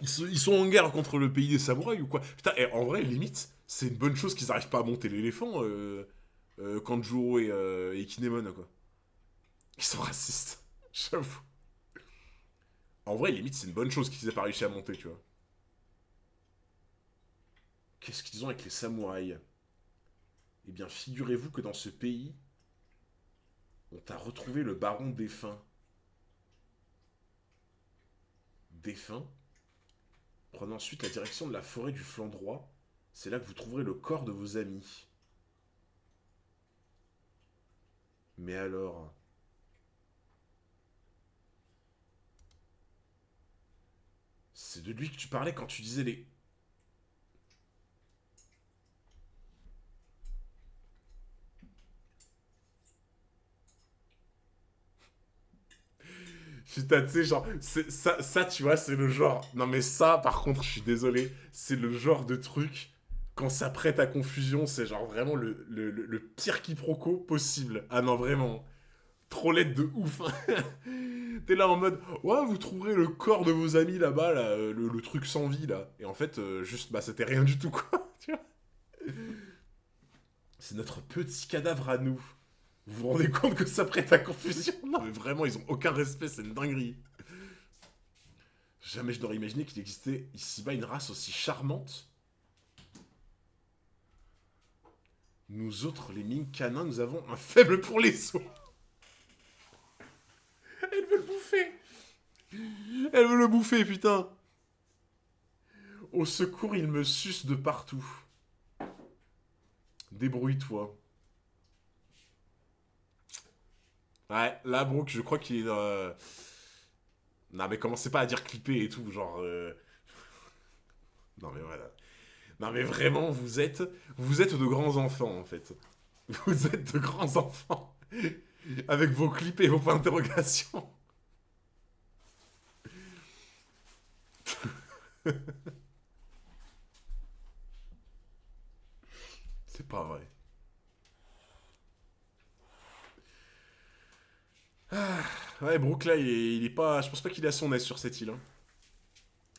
Ils sont en guerre contre le pays des samouraïs ou quoi? Putain, et en vrai, limite, c'est une bonne chose qu'ils n'arrivent pas à monter l'éléphant, Kanjuro et Kinemon, quoi. Ils sont racistes. J'avoue. En vrai, limite, c'est une bonne chose qu'ils aient pas réussi à monter, tu vois. Qu'est-ce qu'ils ont avec les samouraïs? Eh bien, figurez-vous que dans ce pays, on t'a retrouvé le baron défunt. Défunt? Prenez ensuite la direction de la forêt du flanc droit. C'est là que vous trouverez le corps de vos amis. Mais alors... C'est de lui que tu parlais quand tu disais les... Putain, tu sais, genre, ça, tu vois, c'est le genre. Non, mais ça, par contre, je suis désolé, c'est le genre de truc. Quand ça prête à confusion, c'est genre vraiment le pire quiproquo possible. Ah non, vraiment. Trollette de ouf. T'es là en mode, ouais, vous trouverez le corps de vos amis là-bas, là, le truc sans vie, là. Et en fait, juste, bah, c'était rien du tout, quoi. Tu vois. C'est notre petit cadavre à nous. Vous vous rendez compte que ça prête à confusion? Non, mais vraiment, ils ont aucun respect, c'est une dinguerie. Jamais je n'aurais imaginé qu'il existait ici-bas une race aussi charmante. Nous autres, les Ming canins, nous avons un faible pour les os. Elle veut le bouffer. Elle veut le bouffer, putain. Au secours, il me suce de partout. Débrouille-toi. Ouais, là, Brooke, je crois qu'il est dans... Non, mais commencez pas à dire clipper et tout, genre... Non, mais voilà. Non, mais vraiment, vous êtes de grands enfants, en fait. Vous êtes de grands enfants. Avec vos clips et vos points d'interrogation. C'est pas vrai. Ah, ouais, Brooke, là, il est pas... Je pense pas qu'il est à son aise sur cette île. Hein.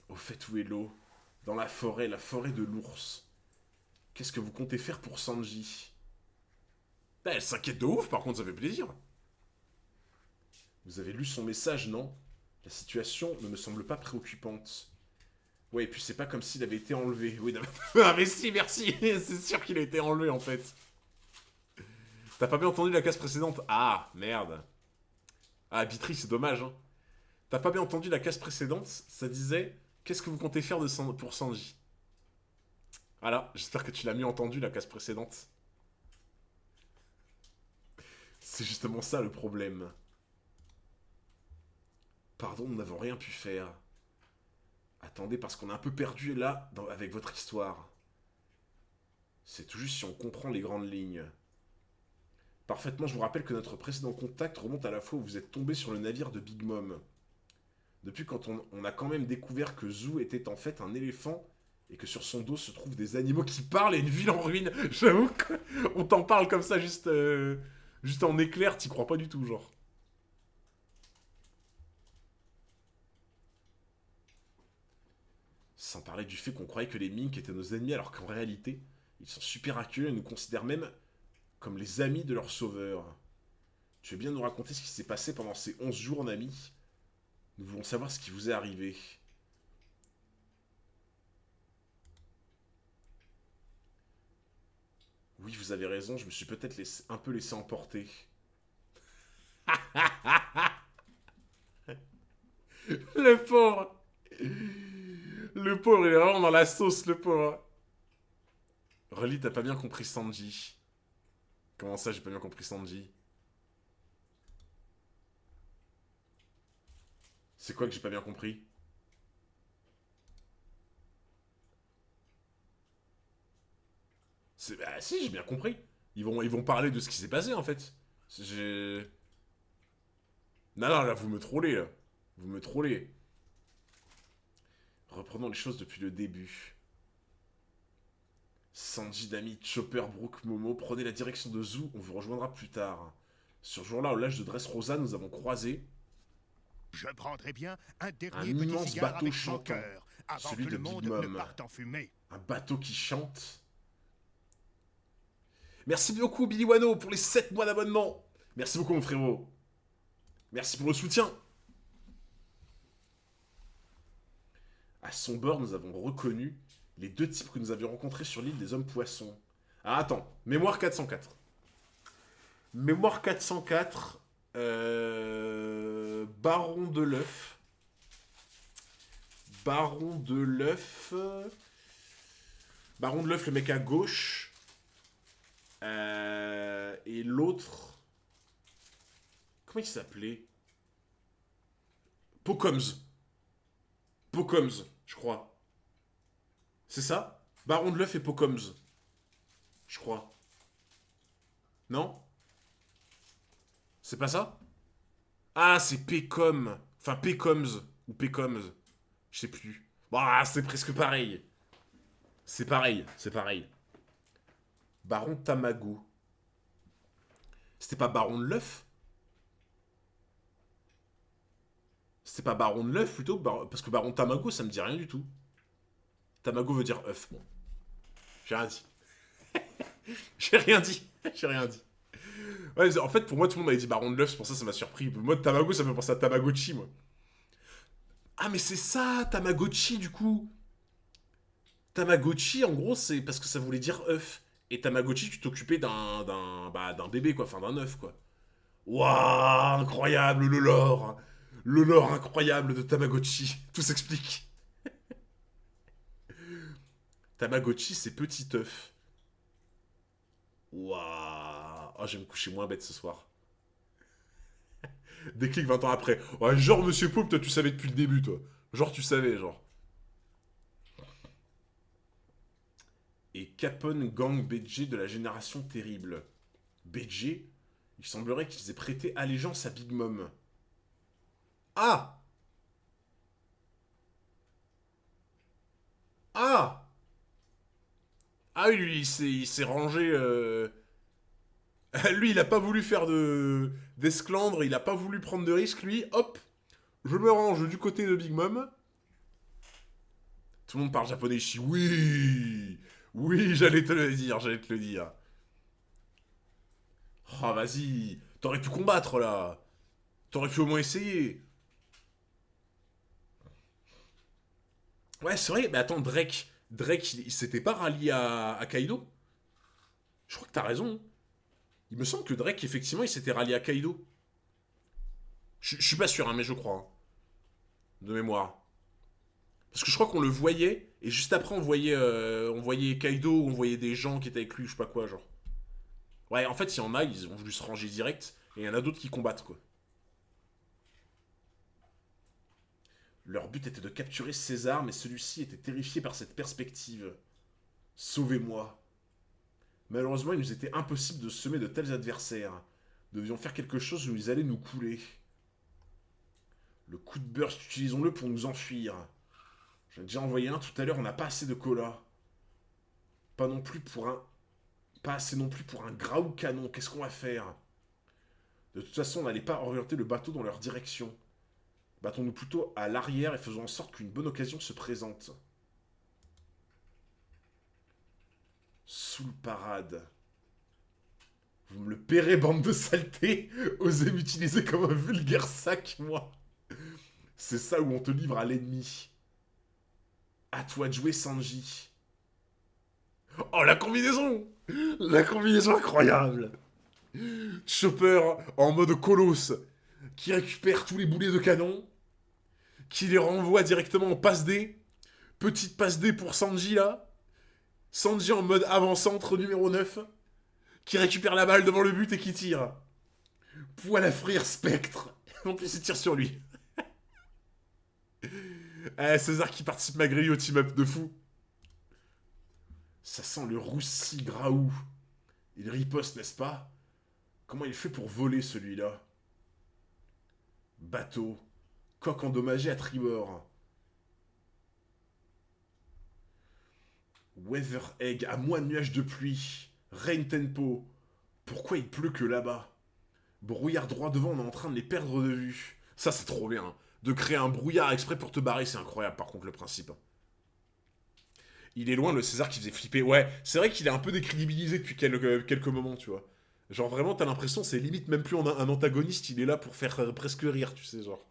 Au fait, où est l'eau? Dans la forêt de l'ours. Qu'est-ce que vous comptez faire pour Sanji? Ah, elle s'inquiète de ouf, par contre, ça fait plaisir. Vous avez lu son message, non? La situation ne me semble pas préoccupante. Ouais, et puis c'est pas comme s'il avait été enlevé. Oui, non, ah, mais si, merci. C'est sûr qu'il a été enlevé, en fait. T'as pas bien entendu la case précédente? Ah, merde. Ah, Bitry, c'est dommage, hein. T'as pas bien entendu la case précédente? Ça disait, qu'est-ce que vous comptez faire pour Sanji? Voilà, j'espère que tu l'as mieux entendu, la case précédente. C'est justement ça, le problème. Pardon, nous n'avons rien pu faire. Attendez, parce qu'on a un peu perdu là, avec votre histoire. C'est tout juste si on comprend les grandes lignes. Parfaitement, je vous rappelle que notre précédent contact remonte à la fois où vous êtes tombé sur le navire de Big Mom. Depuis quand on a quand même découvert que Zou était en fait un éléphant et que sur son dos se trouvent des animaux qui parlent et une ville en ruine. J'avoue qu'on t'en parle comme ça juste en éclair, t'y crois pas du tout, genre. Sans parler du fait qu'on croyait que les Mink étaient nos ennemis alors qu'en réalité, ils sont super accueillants et nous considèrent même comme les amis de leur sauveur. Tu veux bien nous raconter ce qui s'est passé pendant ces 11 jours, en ami? Nous voulons savoir ce qui vous est arrivé. Oui, vous avez raison, je me suis peut-être un peu laissé emporter. Le pauvre. Le pauvre, il est vraiment dans la sauce, le pauvre. Relly, t'as pas bien compris Sanji. Comment ça, j'ai pas bien compris Sanji? C'est quoi que j'ai pas bien compris? Bah si, j'ai bien compris. Ils vont parler de ce qui s'est passé, en fait. J'ai... Non, non, là, vous me trollez, là. Vous me trollez. Reprenons les choses depuis le début. Sanji, Nami, Chopper, Brook, Momo, prenez la direction de Zou, on vous rejoindra plus tard. Ce jour-là, au large de Dressrosa, nous avons croisé Je prendrai bien un un dernier petit immense cigare bateau avec mon chantant, cœur, avant celui que de le Big monde ne Mom. parte en fumée. Un bateau qui chante. Merci beaucoup, Billy Wano, pour les 7 mois d'abonnement. Merci beaucoup, mon frérot. Merci pour le soutien. À son bord, nous avons reconnu les deux types que nous avions rencontrés sur l'île des hommes-poissons. Ah, attends. Mémoire 404. Mémoire 404. Baron de l'œuf. Baron de l'œuf. Baron de l'œuf, le mec à gauche. Et l'autre... Comment il s'appelait? Pocoms. Pocoms, je crois. C'est ça? Baron de l'œuf et Pocoms. Je crois. Non? C'est pas ça? Ah, c'est Pécom. Enfin, Pécoms. Ou Pécoms. Je sais plus. Bah, c'est presque pareil. C'est pareil, c'est pareil. Baron Tamago. C'était pas Baron de l'œuf? C'était pas Baron de l'œuf plutôt? Parce que Baron Tamago, ça me dit rien du tout. Tamago veut dire œuf, bon. J'ai rien dit. J'ai rien dit. J'ai rien dit. Ouais, en fait, pour moi, tout le monde m'avait dit Baron de l'œuf, c'est pour ça que ça m'a surpris. Moi, Tamago, ça me fait penser à Tamagotchi, moi. Ah, mais c'est ça, Tamagotchi, du coup. Tamagotchi, en gros, c'est parce que ça voulait dire œuf. Et Tamagotchi, tu t'occupais d'un bébé, quoi. Enfin, d'un œuf, quoi. Waouh, incroyable, le lore. Le lore incroyable de Tamagotchi. Tout s'explique. Tamagotchi, c'est petit œuf. Waouh. Oh, je vais me coucher moins bête ce soir. Déclic 20 ans après. Ouais, genre, Monsieur Poulpe, toi, tu savais depuis le début, toi. Genre, tu savais, genre. Et Capone Gang BG de la génération terrible. BG, il semblerait qu'ils aient prêté allégeance à Big Mom. Ah! Ah! Ah oui, lui, il s'est rangé. Lui, il a pas voulu faire d'esclandre, il a pas voulu prendre de risques, lui. Hop, je me range du côté de Big Mom. Tout le monde parle japonais ici. Oui! Oui, j'allais te le dire, j'allais te le dire. Oh, vas-y, t'aurais pu combattre là. T'aurais pu au moins essayer. Ouais, c'est vrai, mais attends, Drake, il s'était pas rallié à Kaido? Je crois que t'as raison. Il me semble que Drake, effectivement, il s'était rallié à Kaido. Je suis pas sûr, hein, mais je crois. Hein, de mémoire. Parce que je crois qu'on le voyait, et juste après, on voyait Kaido, on voyait des gens qui étaient avec lui, je sais pas quoi, genre. Ouais, en fait, il y en a, ils ont voulu se ranger direct, et il y en a d'autres qui combattent, quoi. Leur but était de capturer César, mais celui-ci était terrifié par cette perspective. Sauvez-moi. Malheureusement, il nous était impossible de semer de tels adversaires. Nous devions faire quelque chose où ils allaient nous couler. Le coup de burst, utilisons-le pour nous enfuir. J'en ai déjà envoyé un tout à l'heure, on n'a pas assez de cola. Pas non plus pour un... Pas assez non plus pour un Graou canon, qu'est-ce qu'on va faire? De toute façon, on n'allait pas orienter le bateau dans leur direction. Battons-nous plutôt à l'arrière et faisons en sorte qu'une bonne occasion se présente. Sous le parade. Vous me le paierez, bande de saletés. Osez m'utiliser comme un vulgaire sac, moi. C'est ça où on te livre à l'ennemi. À toi de jouer, Sanji. Oh, la combinaison! La combinaison incroyable! Chopper en mode colosse, qui récupère tous les boulets de canon, qui les renvoie directement en passe D. Petite passe D pour Sanji, là. Sanji en mode avant-centre numéro 9, qui récupère la balle devant le but et qui tire. Poil à frire Spectre. En plus, il tire sur lui. César qui participe malgré lui au team-up de fou. Ça sent le roussi Graou. Il riposte, n'est-ce pas? Comment il fait pour voler, celui-là? Bateau. Coque endommagée à tribord. Weather Egg, à moi nuage de pluie. Rain Tempo. Pourquoi il pleut que là-bas? Brouillard droit devant, on est en train de les perdre de vue. Ça, c'est trop bien. De créer un brouillard exprès pour te barrer, c'est incroyable, par contre, le principe. Il est loin, le César qui faisait flipper. Ouais, c'est vrai qu'il est un peu décrédibilisé depuis quelques moments, tu vois. Genre, vraiment, t'as l'impression, c'est limite même plus un antagoniste, il est là pour faire presque rire, tu sais, genre.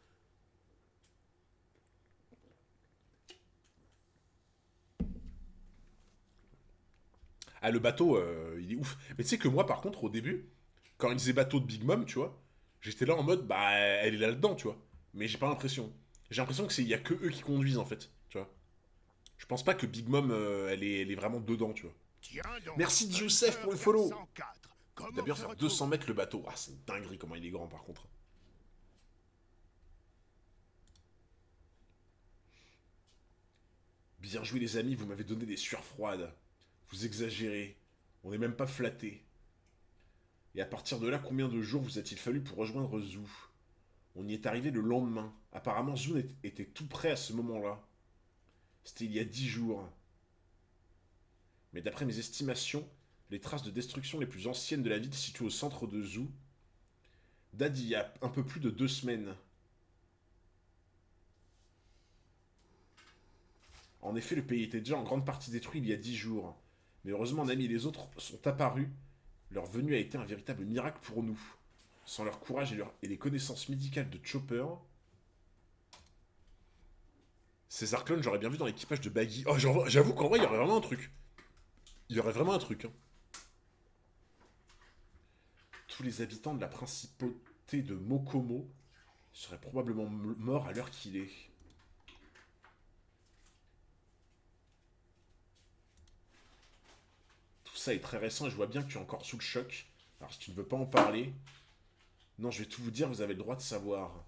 Ah, le bateau, il est ouf. Mais tu sais que moi, par contre, au début, quand il disait bateau de Big Mom, tu vois, j'étais là en mode, bah, elle est là-dedans, tu vois. Mais j'ai pas l'impression. J'ai l'impression que y a que eux qui conduisent, en fait, tu vois. Je pense pas que Big Mom, elle est vraiment dedans, tu vois. Tiens donc, Merci Joseph pour le follow. 404. Il doit Comment bien se faire retrouve 200 mètres le bateau. Ah, c'est une dinguerie comment il est grand, par contre. Bien joué les amis, vous m'avez donné des sueurs froides. Vous exagérez. On n'est même pas flatté. Et à partir de là, combien de jours vous a-t-il fallu pour rejoindre Zou? On y est arrivé le lendemain. Apparemment, Zou était tout près à ce moment-là. C'était il y a 10 jours. Mais d'après mes estimations, les traces de destruction les plus anciennes de la ville située au centre de Zou datent d'il y a un peu plus de 2 semaines. En effet, le pays était déjà en grande partie détruit il y a 10 jours. Mais heureusement, Nami et les autres sont apparus. Leur venue a été un véritable miracle pour nous. Sans leur courage et les connaissances médicales de Chopper, César Clone, j'aurais bien vu dans l'équipage de Baggy. Oh, j'avoue qu'en vrai, il y aurait vraiment un truc. Il y aurait vraiment un truc. Hein. Tous les habitants de la principauté de Mokomo seraient probablement morts à l'heure qu'il est. Tout ça est très récent et je vois bien que tu es encore sous le choc. Alors si tu ne veux pas en parler, non, je vais tout vous dire, vous avez le droit de savoir.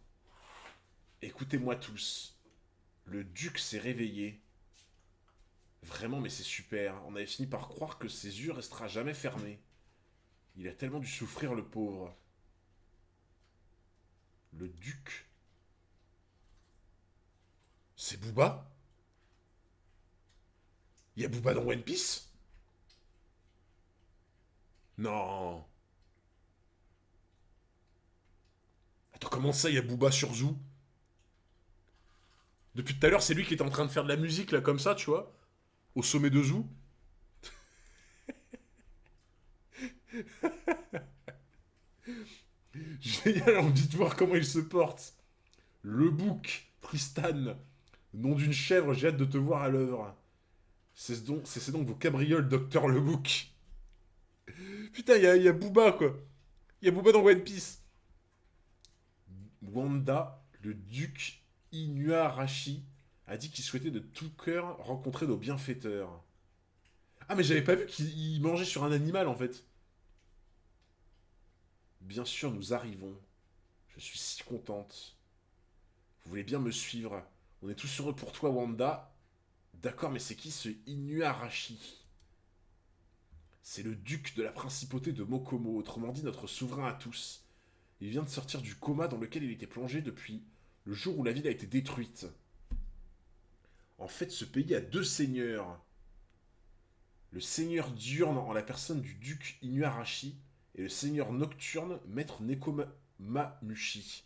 Écoutez-moi tous. Le duc s'est réveillé. Vraiment, mais c'est super. On avait fini par croire que ses yeux restera jamais fermés. Il a tellement dû souffrir, le pauvre. Le duc. C'est Booba? Il y a Booba dans One Piece? Non. Attends, comment ça, il y a Booba sur Zoo? Depuis tout à l'heure, c'est lui qui est en train de faire de la musique, là, comme ça, tu vois? Au sommet de Zoo. J'ai envie de voir comment il se porte. Le bouc, Tristan. Nom d'une chèvre, j'ai hâte de te voir à l'œuvre. C'est donc vos cabrioles, docteur le bouc. Putain, il y a Booba, quoi. Il y a Booba dans One Piece. Wanda, le duc Inuarashi, a dit qu'il souhaitait de tout cœur rencontrer nos bienfaiteurs. Ah, mais j'avais pas vu qu'il mangeait sur un animal, en fait. Bien sûr, nous arrivons. Je suis si contente. Vous voulez bien me suivre? On est tous heureux pour toi, Wanda. D'accord, mais c'est qui ce Inuarashi? C'est le duc de la principauté de Mokomo, autrement dit notre souverain à tous. Il vient de sortir du coma dans lequel il était plongé depuis Le jour où la ville a été détruite. En fait, ce pays a deux seigneurs. Le seigneur diurne en la personne du duc Inuarashi et le seigneur nocturne, maître Nekomamushi.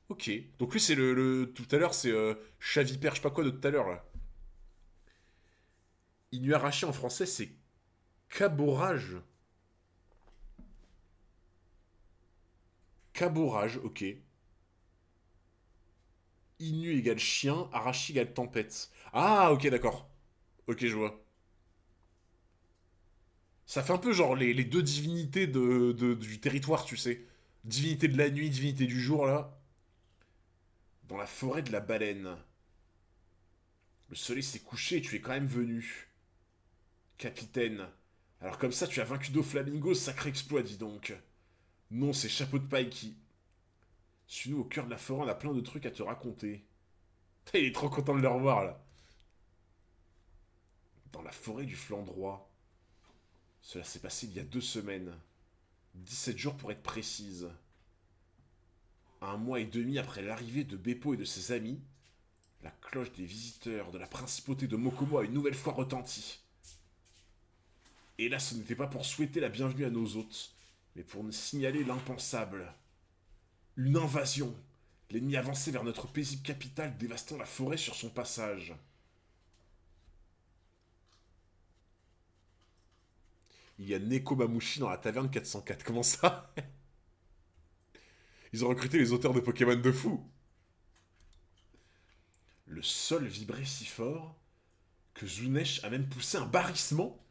Ok. Donc lui, c'est tout à l'heure, c'est Chavipère, je sais pas quoi de tout à l'heure, là. Inuarashi en français, c'est caborage. Caborage, ok. Inu égale chien, Arashi égale tempête. Ah, ok, d'accord. Ok, je vois. Ça fait un peu genre les deux divinités du territoire, tu sais. Divinité de la nuit, divinité du jour, là. Dans la forêt de la baleine. Le soleil s'est couché et tu es quand même venu. Capitaine. Alors comme ça, tu as vaincu Doflamingo, sacré exploit, dis donc. Non, c'est Chapeau de paille qui... Suis-nous au cœur de la forêt, on a plein de trucs à te raconter. Il est trop content de le revoir, là. Dans la forêt du flanc droit. Cela s'est passé il y a 2 semaines. 17 jours pour être précise. 1 mois et demi après l'arrivée de Beppo et de ses amis, la cloche des visiteurs de la principauté de Mokomo a une nouvelle fois retenti. Et là, ce n'était pas pour souhaiter la bienvenue à nos hôtes, mais pour nous signaler l'impensable. Une invasion. L'ennemi avançait vers notre paisible capitale, dévastant la forêt sur son passage. Il y a Nekomamushi dans la taverne 404. Comment ça? Ils ont recruté les auteurs de Pokémon de fou. Le sol vibrait si fort que Zunesh a même poussé un barrissement.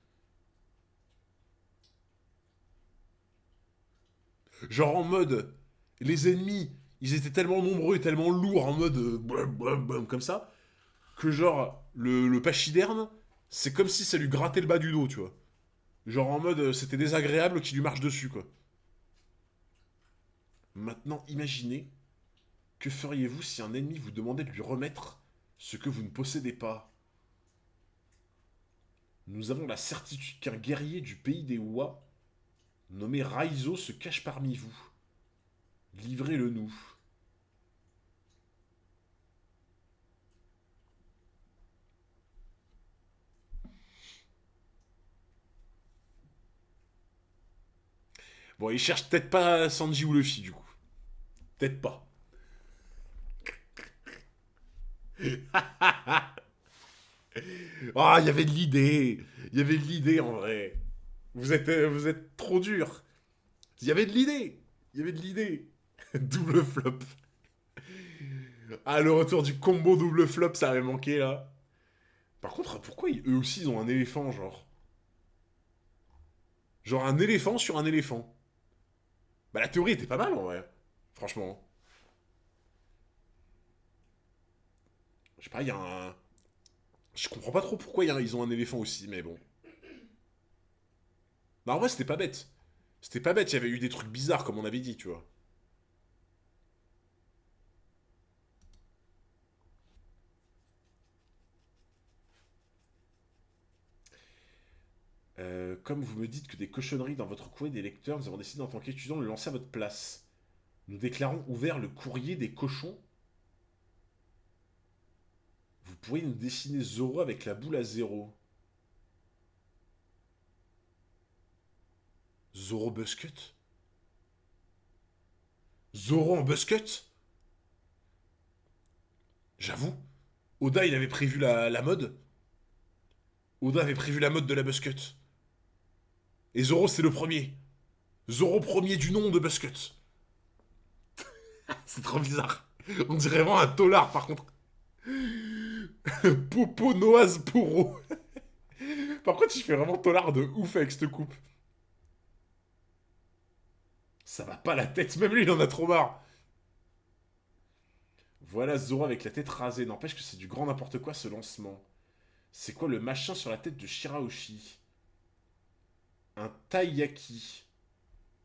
Genre en mode, les ennemis, ils étaient tellement nombreux et tellement lourds en mode comme ça, que genre le pachyderme, c'est comme si ça lui grattait le bas du dos, tu vois. Genre en mode, c'était désagréable qu'il lui marche dessus, quoi. Maintenant, imaginez, que feriez-vous si un ennemi vous demandait de lui remettre ce que vous ne possédez pas? Nous avons la certitude qu'un guerrier du pays des Oua, nommé Raizo, se cache parmi vous. Livrez-le nous. Bon, il cherche peut-être pas Sanji ou Luffy, du coup. Peut-être pas. Ah, il y avait de l'idée. Il y avait de l'idée, en vrai. Vous êtes trop dur. Il y avait de l'idée. Il y avait de l'idée. Double flop. Ah, le retour du combo double flop, ça avait manqué, là. Par contre, pourquoi eux aussi, ils ont un éléphant, genre? Genre un éléphant sur un éléphant. Bah, la théorie était pas mal, en vrai. Franchement. Je sais pas, il y a un... Je comprends pas trop pourquoi ils ont un éléphant aussi, mais bon. Bah, en vrai, c'était pas bête. C'était pas bête, il y avait eu des trucs bizarres, comme on avait dit, tu vois. Comme vous me dites que des cochonneries dans votre courrier des lecteurs, nous avons décidé en tant qu'étudiants de le lancer à votre place. Nous déclarons ouvert le courrier des cochons. Vous pourriez nous dessiner Zoro avec la boule à zéro. Zoro Buzzcut? Zoro en Buzzcut? J'avoue, Oda il avait prévu la mode. Oda avait prévu la mode de la Buzzcut. Et Zoro c'est le premier. Zoro premier du nom de Buzzcut. C'est trop bizarre. On dirait vraiment un tolard par contre. Popo Noaz Poro. Par contre, il fait vraiment tolard de ouf avec cette coupe. Ça va pas la tête, même lui il en a trop marre. Voilà Zoro avec la tête rasée. N'empêche que c'est du grand n'importe quoi ce lancement. C'est quoi le machin sur la tête de Shirahoshi? Un taiyaki.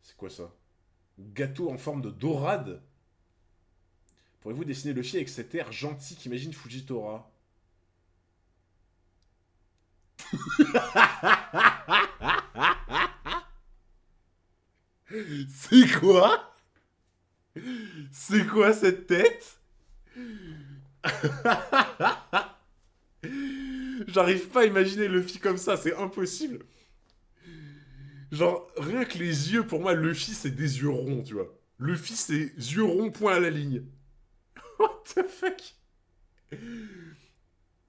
C'est quoi ça? Gâteau en forme de dorade? Pourriez-vous dessiner le avec cet air gentil qu'imagine Fujitora? C'est quoi? C'est quoi cette tête? J'arrive pas à imaginer Luffy comme ça, c'est impossible. Genre, rien que les yeux, pour moi, Luffy, c'est des yeux ronds, tu vois. Luffy, c'est yeux ronds, point à la ligne. What the fuck?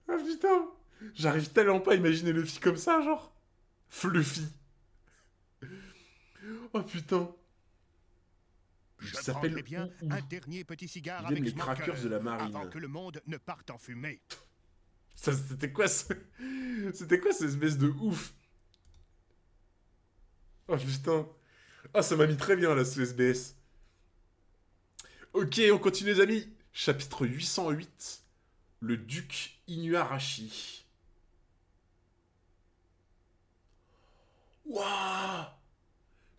Ah putain. J'arrive tellement pas à imaginer Luffy comme ça, genre. Fluffy. Oh putain. Il Je s'appelle prendrai bien Ou. un dernier petit cigare Il aime avec les Smoker crackers de la marine. avant que le monde ne parte en fumée. Ça, c'était quoi ce... C'était quoi cette espèce de ouf? Oh putain. Ah, ça m'a mis très bien là, ce SBS. Ok, on continue les amis. Chapitre 808. Le duc Inuarashi. Waouh.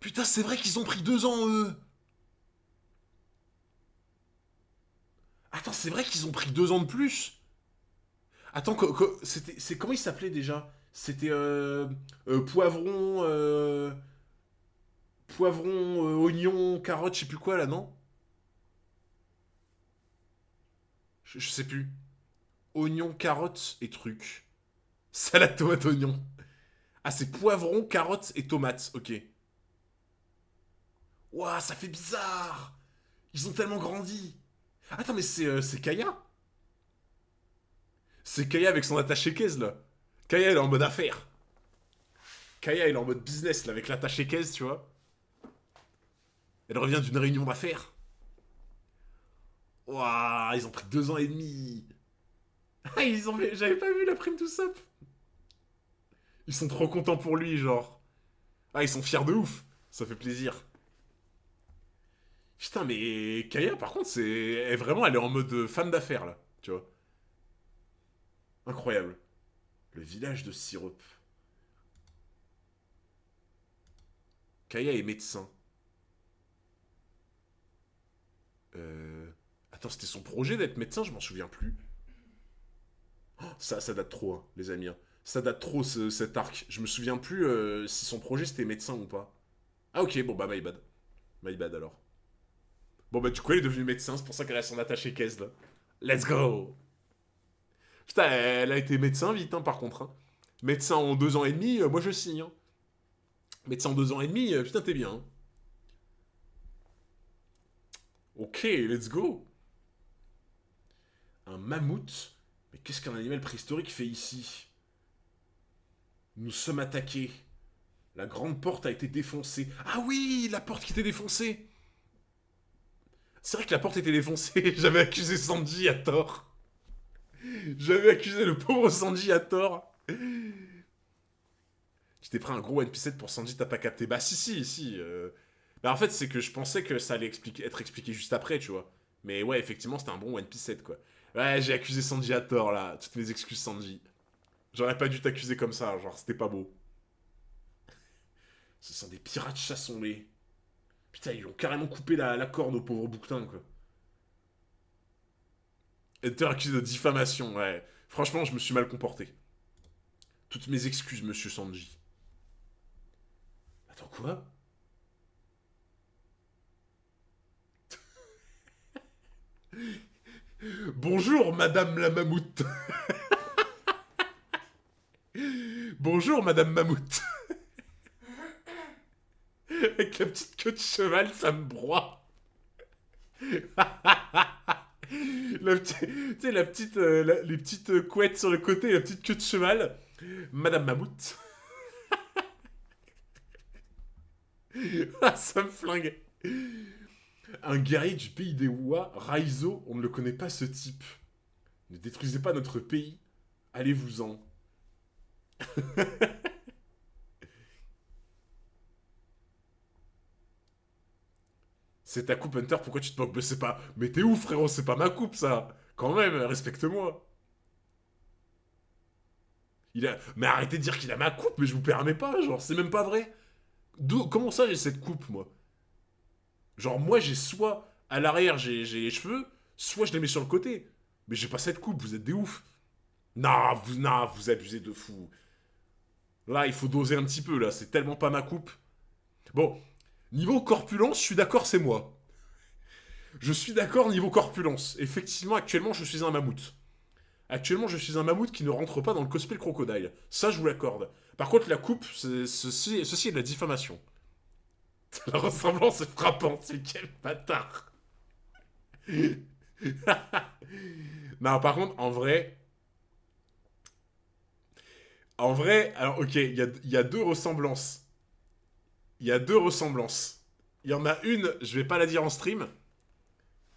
Putain, c'est vrai qu'ils ont pris 2 ans, eux. Attends, c'est vrai qu'ils ont pris 2 ans de plus. Attends, c'est comment il s'appelait déjà? C'était poivron, poivron, oignon, carotte, je sais plus quoi là, non? Je sais plus. Oignon, carotte et truc. Salade tomate oignon. Ah, c'est poivron, carotte et tomate. Ok. Ouah, ça fait bizarre. Ils ont tellement grandi. Attends, mais c'est Kaya? C'est Kaya avec son attaché-caisse là. Kaya, elle est en mode affaire. Kaya, elle est en mode business là, avec l'attaché-caisse, tu vois. Elle revient d'une réunion d'affaires. Ouah, ils ont pris 2 ans et demi. Ah, j'avais pas vu la prime tout ça. Ils sont trop contents pour lui, genre. Ah, ils sont fiers de ouf. Ça fait plaisir. Putain, mais Kaya, par contre, elle est en mode femme d'affaires, là. Tu vois. Incroyable. Le village de Syrup. Kaya est médecin. Euh... Attends, c'était son projet d'être médecin, je m'en souviens plus. Oh, ça date trop, hein, les amis. Hein. Ça date trop, cet arc. Je me souviens plus si son projet c'était médecin ou pas. Ah ok, bon bah my bad. My bad alors. Bon bah du coup elle est devenue médecin, c'est pour ça qu'elle a son attaché caisse là. Let's go. Putain, elle a été médecin vite hein, par contre. Hein. Médecin en 2 ans et demi, moi je signe. Hein. Médecin en 2 ans et demi, putain t'es bien. Hein. Ok, let's go. Un mammouth. Mais qu'est-ce qu'un animal préhistorique fait ici? Nous sommes attaqués. La grande porte a été défoncée. Ah oui, la porte qui était défoncée. C'est vrai que la porte était défoncée. J'avais accusé Sanji à tort. J'avais accusé le pauvre Sanji à tort. Tu t'es pris un gros One Piece 7 pour Sanji, t'as pas capté. Bah si, si, si. Bah en fait, c'est que je pensais que ça allait être expliqué juste après, tu vois. Mais ouais, effectivement, c'était un bon One Piece 7, quoi. Ouais, j'ai accusé Sanji à tort, là. Toutes mes excuses, Sanji. J'aurais pas dû t'accuser comme ça, genre, c'était pas beau. Ce sont des pirates chassons-les. Putain, ils ont carrément coupé la corde au pauvre bouquetin, quoi. Être accusé de diffamation, ouais. Franchement, je me suis mal comporté. Toutes mes excuses, monsieur Sanji. Attends, quoi? Bonjour, madame la mammouth. Bonjour, madame mammouth. Avec la petite queue de cheval, ça me broie. Tu sais, les petites couettes sur le côté, la petite queue de cheval. Madame Mammouth. Ah, ça me flingue. Un guerrier du pays des Oua, Raizo, on ne le connaît pas ce type. Ne détruisez pas notre pays. Allez-vous-en. C'est ta coupe, Hunter, pourquoi tu te moques? Mais c'est pas... Mais t'es où, frérot? C'est pas ma coupe, ça. Quand même, respecte-moi. Mais arrêtez de dire qu'il a ma coupe, mais je vous permets pas, genre, c'est même pas vrai. Comment ça, j'ai cette coupe, moi? Genre, moi, j'ai soit à l'arrière, j'ai les cheveux, soit je les mets sur le côté. Mais j'ai pas cette coupe, vous êtes des oufs. Non, vous abusez de fou. Là, il faut doser un petit peu, là, c'est tellement pas ma coupe. Bon, niveau corpulence, je suis d'accord, c'est moi. Je suis d'accord niveau corpulence. Effectivement, actuellement, je suis un mammouth. Actuellement, je suis un mammouth qui ne rentre pas dans le cosplay crocodile. Ça, je vous l'accorde. Par contre, la coupe, ceci est de la diffamation. La ressemblance est frappante. C'est quel bâtard. Non, par contre, alors ok, il y a deux ressemblances. Il y a deux ressemblances. Il y en a une, je vais pas la dire en stream,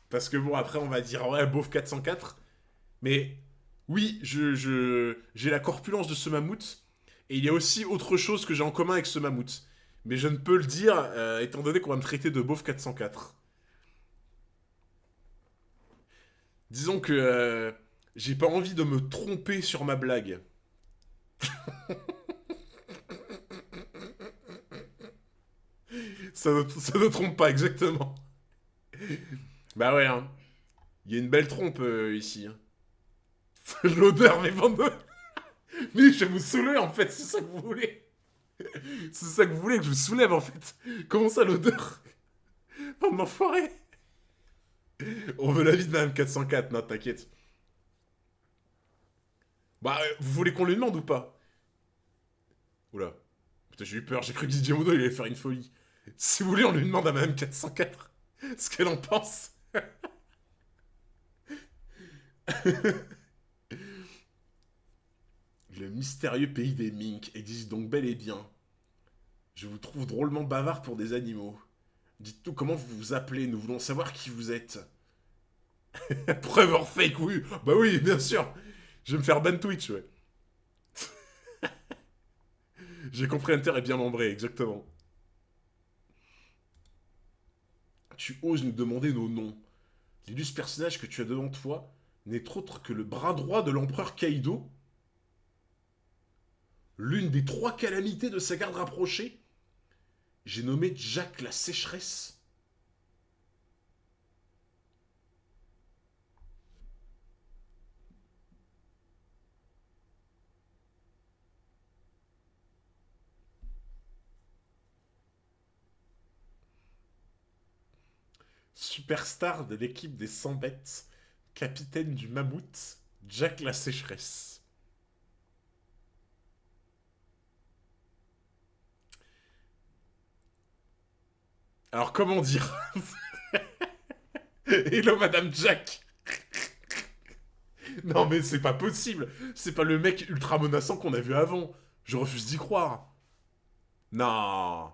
parce que bon, après on va dire, ouais, beauf 404. Mais oui, j'ai la corpulence de ce mammouth, et il y a aussi autre chose que j'ai en commun avec ce mammouth. Mais je ne peux le dire, étant donné qu'on va me traiter de beauf 404. Disons que j'ai pas envie de me tromper sur ma blague. Ça ne trompe pas exactement. Bah ouais, hein. Il y a une belle trompe ici. Hein. L'odeur, mais bande de... Mais je vais vous saouler en fait, c'est ça que vous voulez. C'est ça que vous voulez que je vous soulève en fait. Comment ça l'odeur? Bande d'enfoirés. On veut la vie de Madame 404, non t'inquiète. Bah vous voulez qu'on lui demande ou pas? Oula. Putain j'ai eu peur, j'ai cru que Didier Modo il allait faire une folie. Si vous voulez on lui demande à Madame 404 ce qu'elle en pense. Le mystérieux pays des Minks existe donc bel et bien. Je vous trouve drôlement bavard pour des animaux. Dites-nous comment vous vous appelez, nous voulons savoir qui vous êtes. Preuve en fake, oui. Bah oui, bien sûr. Je vais me faire ban Twitch, ouais. J'ai compris Hunter est bien membré, exactement. Tu oses nous demander nos noms. L'illustre personnage que tu as devant toi n'est autre que le bras droit de l'empereur Kaido. L'une des trois calamités de sa garde rapprochée. J'ai nommé Jack la sécheresse. Superstar de l'équipe des 100 bêtes, capitaine du mammouth, Jack la sécheresse. Alors comment dire? Hello Madame Jack. Non mais c'est pas possible. C'est pas le mec ultra menaçant qu'on a vu avant. Je refuse d'y croire. Non.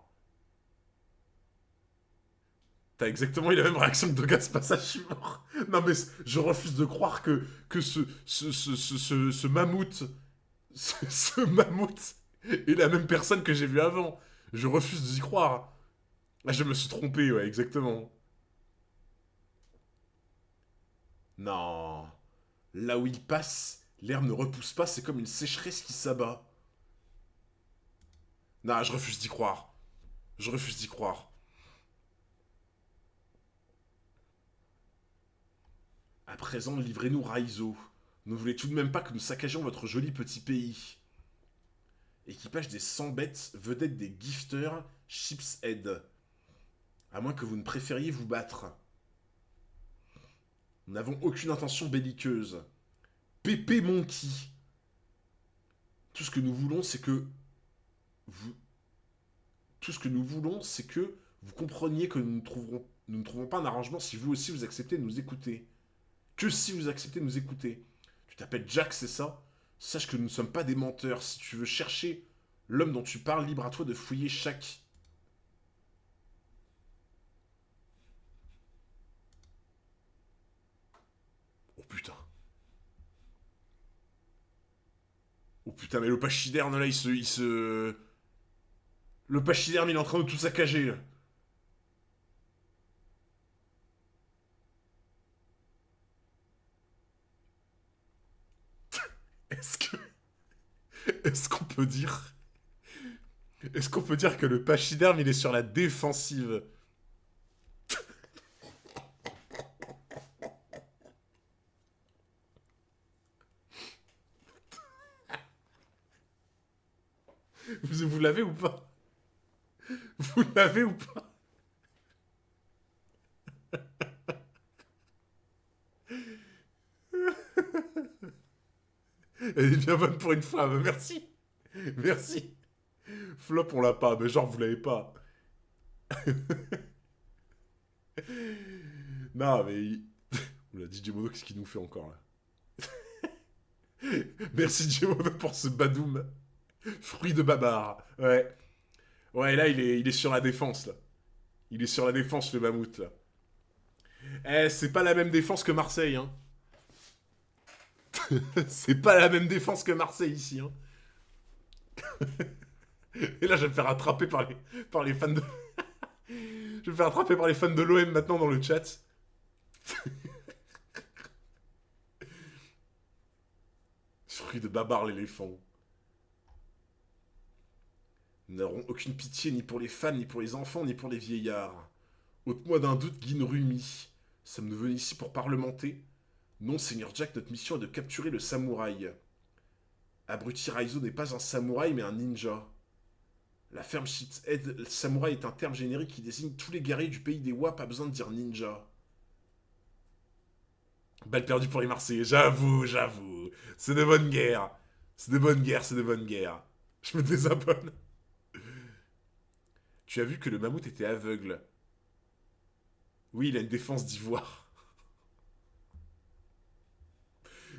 T'as exactement eu la même réaction que Dogas Passage, je suis mort. Non mais je refuse de croire que ce mammouth, ce mammouth est la même personne que j'ai vu avant. Je refuse d'y croire. Ah, je me suis trompé, ouais, exactement. Non. Là où il passe, l'herbe ne repousse pas, c'est comme une sécheresse qui s'abat. Non, je refuse d'y croire. Je refuse d'y croire. À présent, livrez-nous Raizo. Ne voulez tout de même pas que nous saccagions votre joli petit pays. Équipage des 100 bêtes, vedette des gifters, Chips Head. À moins que vous ne préfériez vous battre. Nous n'avons aucune intention belliqueuse. Pépé Monkey. Tout ce que nous voulons, c'est que vous... Tout ce que nous voulons, c'est que vous compreniez que nous ne trouverons pas un arrangement si vous aussi vous acceptez de nous écouter. Que si vous acceptez de nous écouter. Tu t'appelles Jack, c'est ça? Sache que nous ne sommes pas des menteurs. Si tu veux chercher l'homme dont tu parles, libre à toi de fouiller chaque... Oh putain. Oh putain, mais le pachyderme là, Le pachyderme, il est en train de tout saccager, là. Est-ce que... Est-ce qu'on peut dire... Est-ce qu'on peut dire que le pachyderme, il est sur la défensive? Vous l'avez ou pas? Vous l'avez ou pas? Elle est bien bonne pour une fois, mais merci. Merci. Flop, on l'a pas, mais genre, vous l'avez pas. Non, mais... Oula, DJ Mono, qu'est-ce qu'il nous fait encore, là? Merci DJ Mono pour ce badoum. Fruit de babar. Ouais. Ouais, là, il est sur la défense, là. Il est sur la défense, le mammouth, là. Eh, c'est pas la même défense que Marseille, hein. C'est pas la même défense que Marseille, ici, hein. Et là, je vais me faire attraper par les fans de... Je vais me faire attraper par les fans de l'OM maintenant dans le chat. Fruit de babar, l'éléphant. Nous n'aurons aucune pitié ni pour les femmes, ni pour les enfants, ni pour les vieillards. Ôte-moi d'un doute, Guine Rumi. Sommes-nous venus ici pour parlementer? Non, Seigneur Jack, notre mission est de capturer le samouraï. Abruti Raizo n'est pas un samouraï, mais un ninja. La ferme Shithead samouraï est un terme générique qui désigne tous les guerriers du pays des Wa, pas besoin de dire ninja. Balle perdue pour les Marseillais, j'avoue, j'avoue. C'est de bonnes guerres. C'est de bonnes guerres, c'est de bonnes guerres. Je me désabonne. Tu as vu que le mammouth était aveugle. Oui, il a une défense d'ivoire.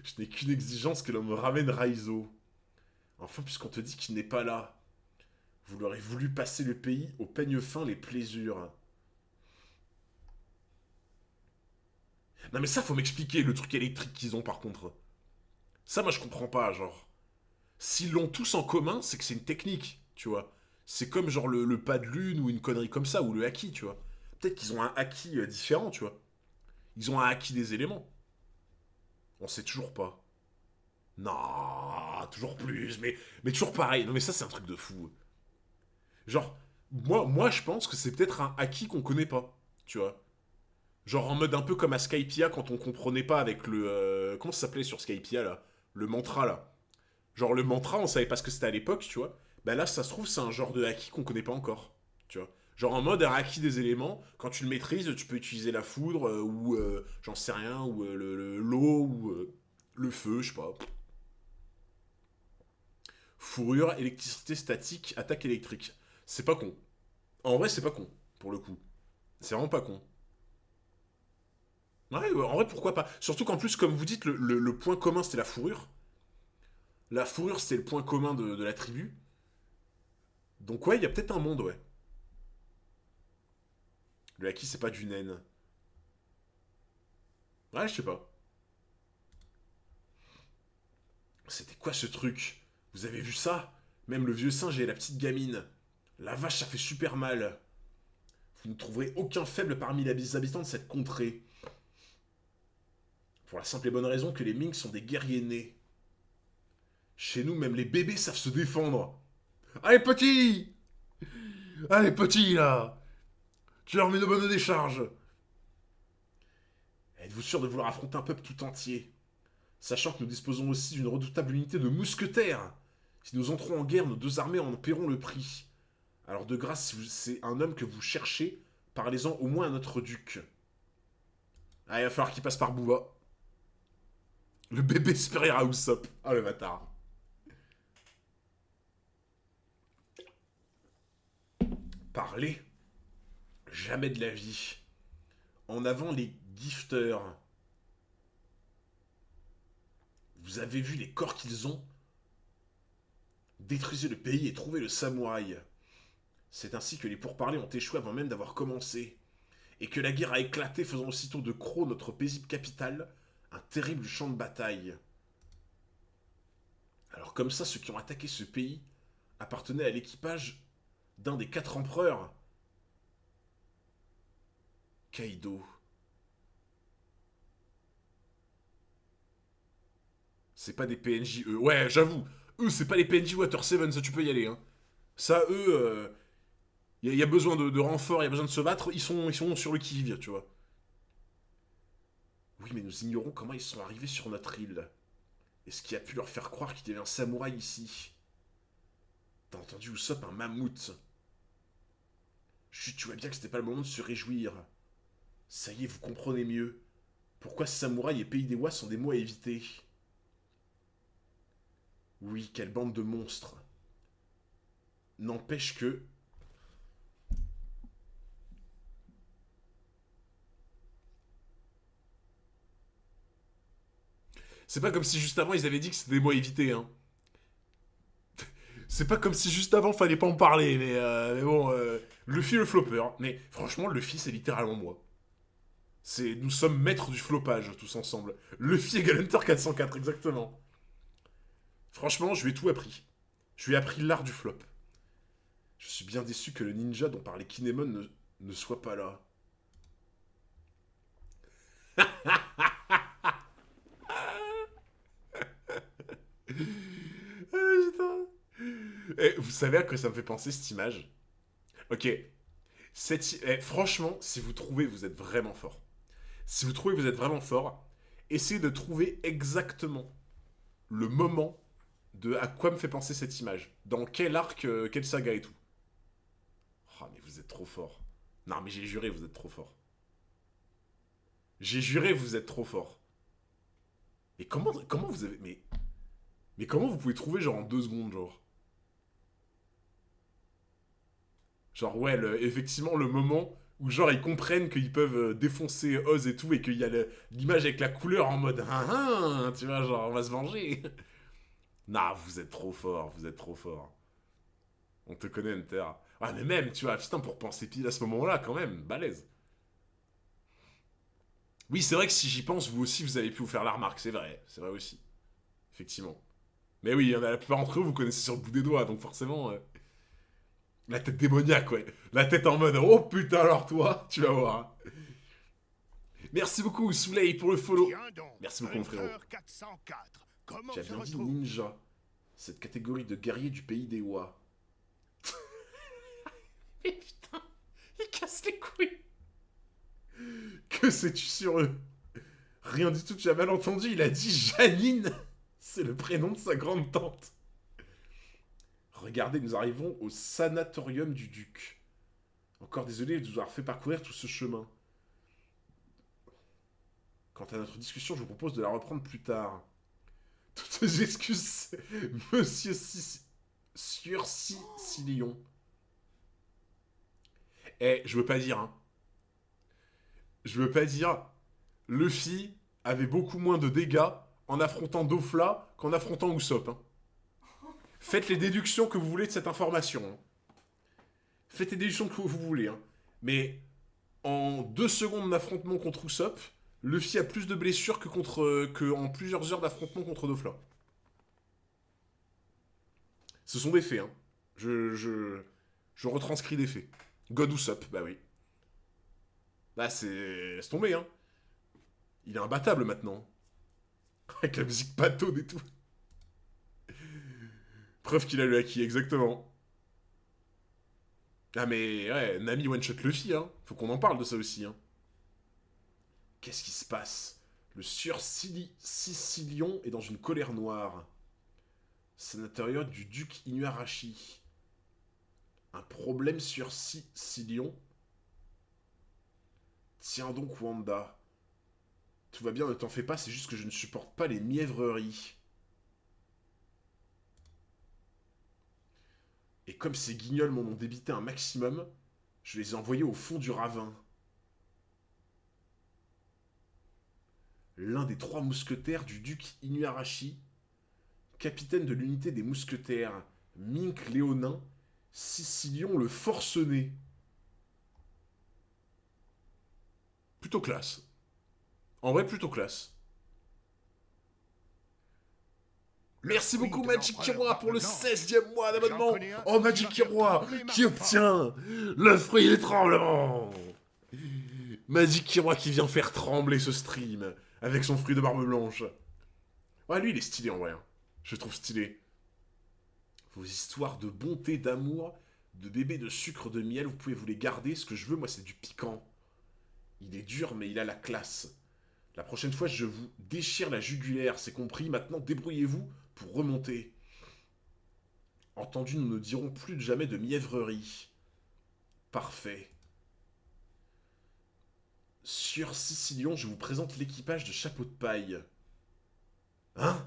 Je n'ai qu'une exigence que l'on me ramène Raizo. Enfin, puisqu'on te dit qu'il n'est pas là. Vous l'aurez voulu passer le pays au peigne fin les plaisures. Non mais ça, faut m'expliquer le truc électrique qu'ils ont par contre. Ça, moi, je comprends pas, genre. S'ils l'ont tous en commun, c'est que c'est une technique, tu vois. C'est comme genre le pas de lune ou une connerie comme ça, ou le haki, tu vois. Peut-être qu'ils ont un haki différent, tu vois. Ils ont un haki des éléments. On sait toujours pas. Non, toujours plus, mais toujours pareil. Non mais ça, c'est un truc de fou. Genre, moi je pense que c'est peut-être un haki qu'on connaît pas, tu vois. Genre en mode un peu comme à Skypiea quand on comprenait pas avec le... comment ça s'appelait sur Skypiea là? Le mantra là. Genre le mantra, on savait pas ce que c'était à l'époque, tu vois. Bah là, ça se trouve, c'est un genre de haki qu'on connaît pas encore, tu vois. Genre en mode un haki des éléments, quand tu le maîtrises, tu peux utiliser la foudre, ou j'en sais rien, ou l'eau, ou le feu, je sais pas. Fourrure, électricité statique, attaque électrique. C'est pas con. En vrai, c'est pas con, pour le coup. C'est vraiment pas con. Ouais, ouais, en vrai, pourquoi pas? Surtout qu'en plus, comme vous dites, le point commun, c'était la fourrure. La fourrure, c'était le point commun de la tribu. Donc ouais, il y a peut-être un monde, ouais. Le haki, c'est pas du naine. Ouais, je sais pas. C'était quoi ce truc? Vous avez vu ça? Même le vieux singe et la petite gamine. La vache, ça fait super mal. Vous ne trouverez aucun faible parmi les habitants de cette contrée. Pour la simple et bonne raison que les Ming sont des guerriers nés. Chez nous, même les bébés savent se défendre. Allez, petit! Allez, petit, là! Tu leur mets de bonnes décharges. Êtes-vous sûr de vouloir affronter un peuple tout entier? Sachant que nous disposons aussi d'une redoutable unité de mousquetaires. Si nous entrons en guerre, nos deux armées en paieront le prix. Alors de grâce, si c'est un homme que vous cherchez, parlez-en au moins à notre duc. Ah, il va falloir qu'il passe par Bouva. Le bébé supérieur à Usopp. Ah, le bâtard. Parler? Jamais de la vie. En avant les gifters. Vous avez vu les corps qu'ils ont? Détruisez le pays et trouvez le samouraï. C'est ainsi que les pourparlers ont échoué avant même d'avoir commencé. Et que la guerre a éclaté, faisant aussitôt de Croc, notre paisible capitale, un terrible champ de bataille. Alors comme ça, ceux qui ont attaqué ce pays appartenaient à l'équipage d'un des 4 empereurs. Kaido. C'est pas des PNJ, eux. Ouais, j'avoue. Eux, c'est pas les PNJ Water 7, ça tu peux y aller. Hein. Ça, eux, y a besoin de renforts, il y a besoin de se battre, ils sont sur le qui-vive, tu vois. Oui, mais nous ignorons comment ils sont arrivés sur notre île. Et ce qui a pu leur faire croire qu'il y avait un samouraï ici. T'as entendu Usopp, un mammouth? Chut, tu vois bien que c'était pas le moment de se réjouir. Ça y est, vous comprenez mieux. Pourquoi samouraï et pays des Wa sont des mots à éviter. Oui, quelle bande de monstres. N'empêche que... C'est pas comme si juste avant ils avaient dit que c'était des mots à éviter, hein. C'est pas comme si juste avant fallait pas en parler, mais bon, Luffy le flopper. Mais franchement, Luffy c'est littéralement moi. Nous sommes maîtres du flopage tous ensemble. Luffy et Hunter 404, exactement. Franchement, je lui ai tout appris. Je lui ai appris l'art du flop. Je suis bien déçu que le ninja dont parlait Kinemon ne soit pas là. Ah, putain. Et vous savez à quoi ça me fait penser cette image? Ok. Franchement, si vous trouvez, vous êtes vraiment fort. Si vous trouvez que vous êtes vraiment fort, essayez de trouver exactement le moment de à quoi me fait penser cette image. Dans quel arc, quelle saga et tout. Oh, mais vous êtes trop fort. Non, mais j'ai juré, vous êtes trop fort. J'ai juré, vous êtes trop fort. Et comment vous avez... Mais comment vous pouvez trouver genre en 2 secondes, genre? Genre, ouais, effectivement, le moment où genre ils comprennent qu'ils peuvent défoncer Oz et tout, et qu'il y a l'image avec la couleur en mode tu vois, genre on va se venger. Nah, vous êtes trop fort, vous êtes trop fort. On te connaît, Hunter. Ah, mais même, tu vois, putain, pour penser pile à ce moment-là, quand même, balèze. Oui, c'est vrai que si j'y pense, vous aussi, vous avez pu vous faire la remarque, c'est vrai aussi. Effectivement. Mais oui, il y en a la plupart d'entre eux, vous connaissez sur le bout des doigts, donc forcément. La tête démoniaque, ouais. La tête en mode, oh putain, alors toi, tu vas voir. Hein. Merci beaucoup, Souley, pour le follow. Tiens donc, Merci beaucoup, mon frérot. Hunter 404. Comment Tu as se bien dit retrouve? ninja. Cette catégorie de guerriers du pays des Wa. Mais putain, ils cassent les couilles. Que sais-tu sur eux? Rien du tout, tu as mal entendu, il a dit Janine. C'est le prénom de sa grande tante. Regardez, nous arrivons au sanatorium du duc. Encore désolé de vous avoir fait parcourir tout ce chemin. Quant à notre discussion, je vous propose de la reprendre plus tard. Toutes mes excuses, monsieur Sicilion. Eh, je veux pas dire, hein. Je veux pas dire. Luffy avait beaucoup moins de dégâts en affrontant Dofla qu'en affrontant Usopp. Hein. Faites les déductions que vous voulez de cette information. Hein. Faites les déductions que vous voulez. Hein. Mais en 2 secondes d'affrontement contre Usopp, Luffy a plus de blessures que en plusieurs heures d'affrontement contre Dofla. Ce sont des faits. Hein. Je retranscris des faits. God Usopp, bah oui. Bah c'est... Laisse tomber, hein. Il est imbattable maintenant. Avec la musique pataude et tout. Preuve qu'il a le haki, exactement. Ah mais ouais, Nami one-shot Luffy, hein. Faut qu'on en parle de ça aussi, hein. Qu'est-ce qui se passe? Le sieur Sicilion est dans une colère noire. Sénatorium du duc Inuarashi. Un problème sur Sicilion? Tiens donc, Wanda. Tout va bien, ne t'en fais pas, c'est juste que je ne supporte pas les mièvreries. Et comme ces guignols m'en ont débité un maximum, je les ai envoyés au fond du ravin. L'un des 3 mousquetaires du duc Inuarashi, capitaine de l'unité des mousquetaires, Mink Léonin, Sicilion le forcené. Plutôt classe. En vrai, plutôt classe. Merci beaucoup Magic Kiroa pour le 16e mois d'abonnement. Oh Magic Kiroa qui obtient le fruit des tremblements. Magic Kiroa qui vient faire trembler ce stream avec son fruit de barbe blanche. Ouais, lui il est stylé en vrai. Hein. Je le trouve stylé. Vos histoires de bonté, d'amour, de bébé de sucre, de miel, vous pouvez vous les garder. Ce que je veux, moi, c'est du piquant. Il est dur, mais il a la classe. La prochaine fois, je vous déchire la jugulaire, c'est compris. Maintenant, débrouillez-vous pour remonter. Entendu, nous ne dirons plus jamais de mièvrerie. Parfait. Sur Sicilion, je vous présente l'équipage de Chapeau de Paille. Hein?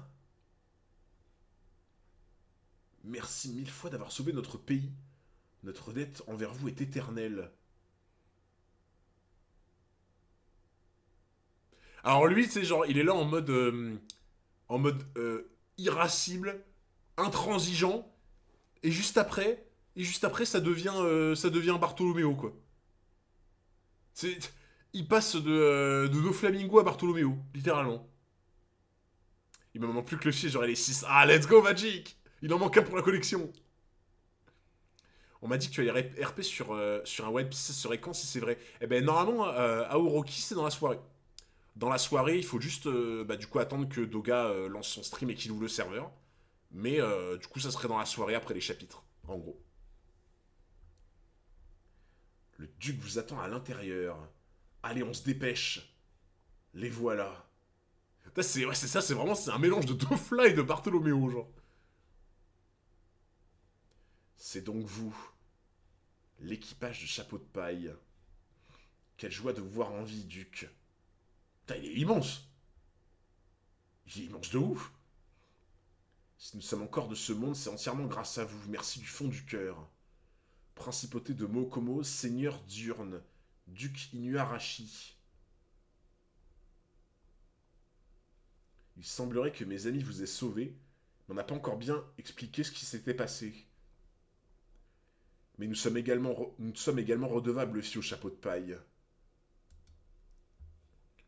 Merci 1000 fois d'avoir sauvé notre pays. Notre dette envers vous est éternelle. Alors lui, c'est genre, il est là en mode irascible, intransigeant, et juste après, ça devient Bartholoméo, quoi. C'est, il passe de Doflamingo à Bartholoméo, littéralement. Il me manque plus que le fil, j'aurais les 6. Ah, let's go, Magic! Il en manque un pour la collection. On m'a dit que tu allais RP sur un One Piece, ce serait quand si c'est vrai? Eh ben, normalement, Aoroki, c'est dans la soirée. Dans la soirée, il faut juste du coup attendre que Doga lance son stream et qu'il ouvre le serveur. Mais du coup, ça serait dans la soirée après les chapitres, en gros. Le duc vous attend à l'intérieur. Allez, on se dépêche. Les voilà. C'est ça, c'est vraiment c'est un mélange de Dofla et de Bartholoméo, genre. C'est donc vous, l'équipage de Chapeau de Paille. Quelle joie de vous voir en vie, duc. Putain, il est immense. Il est immense de ouf. Si nous sommes encore de ce monde, c'est entièrement grâce à vous. Merci du fond du cœur. Principauté de Mokomo, seigneur d'Urne, duc Inuarashi. Il semblerait que mes amis vous aient sauvé, mais on n'a pas encore bien expliqué ce qui s'était passé. Mais nous sommes également redevables aussi au chapeau de paille.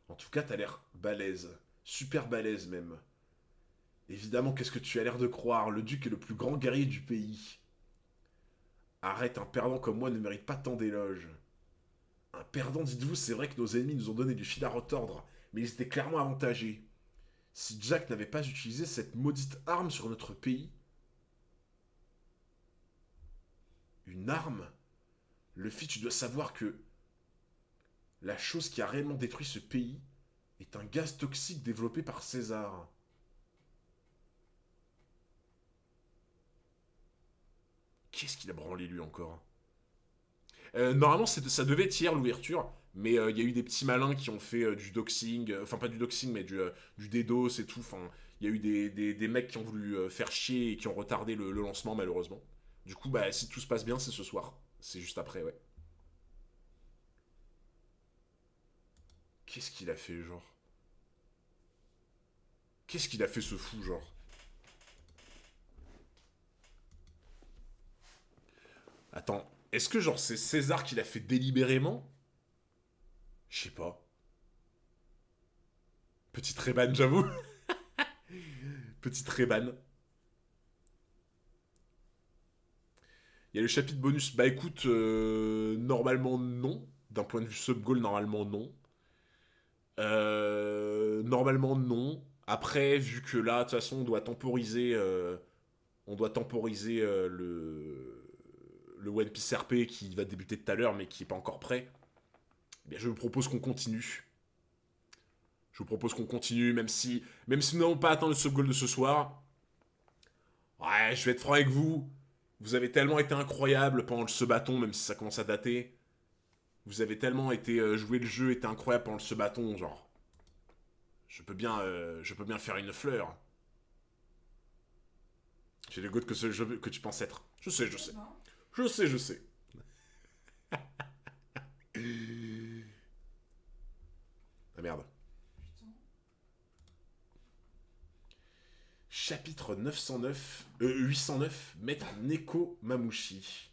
En tout cas, t'as l'air balèze. Super balèze même. Évidemment, qu'est-ce que tu as l'air de croire? Le duc est le plus grand guerrier du pays. Arrête, un perdant comme moi ne mérite pas tant d'éloges. Un perdant, dites-vous, c'est vrai que nos ennemis nous ont donné du fil à retordre, mais ils étaient clairement avantagés. Si Jack n'avait pas utilisé cette maudite arme sur notre pays... Une arme? Luffy, tu dois savoir que la chose qui a réellement détruit ce pays est un gaz toxique développé par César. Qu'est-ce qu'il a branlé lui encore? Normalement, ça devait être hier l'ouverture, mais il y a eu des petits malins qui ont fait du doxing, enfin pas du doxing, mais du DDoS et tout. Enfin, il y a eu des mecs qui ont voulu faire chier et qui ont retardé le lancement malheureusement. Du coup, bah si tout se passe bien, c'est ce soir. C'est juste après, ouais. Qu'est-ce qu'il a fait, genre? Qu'est-ce qu'il a fait ce fou, genre? Attends, est-ce que genre c'est César qui l'a fait délibérément? Je sais pas. Petite Reban, j'avoue. Petite Reban. Il y a le chapitre bonus. Bah écoute, normalement non. D'un point de vue sub-goal, normalement non. Normalement non. Après, vu que là, de toute façon, on doit temporiser le One Piece RP qui va débuter tout à l'heure, mais qui est pas encore prêt. Eh bien, je vous propose qu'on continue. Je vous propose qu'on continue, même si nous n'avons pas atteint le sub-goal de ce soir. Ouais, je vais être franc avec vous. Vous avez tellement été incroyable pendant ce bâton, même si ça commence à dater. Vous avez tellement été joué le jeu, été incroyable pendant ce bâton, genre. Je peux bien faire une fleur. J'ai le goût que ce jeu que tu penses être. Je sais, je sais. Je sais, je sais. Ah merde. Chapitre 809, Maître Neko Mamushi.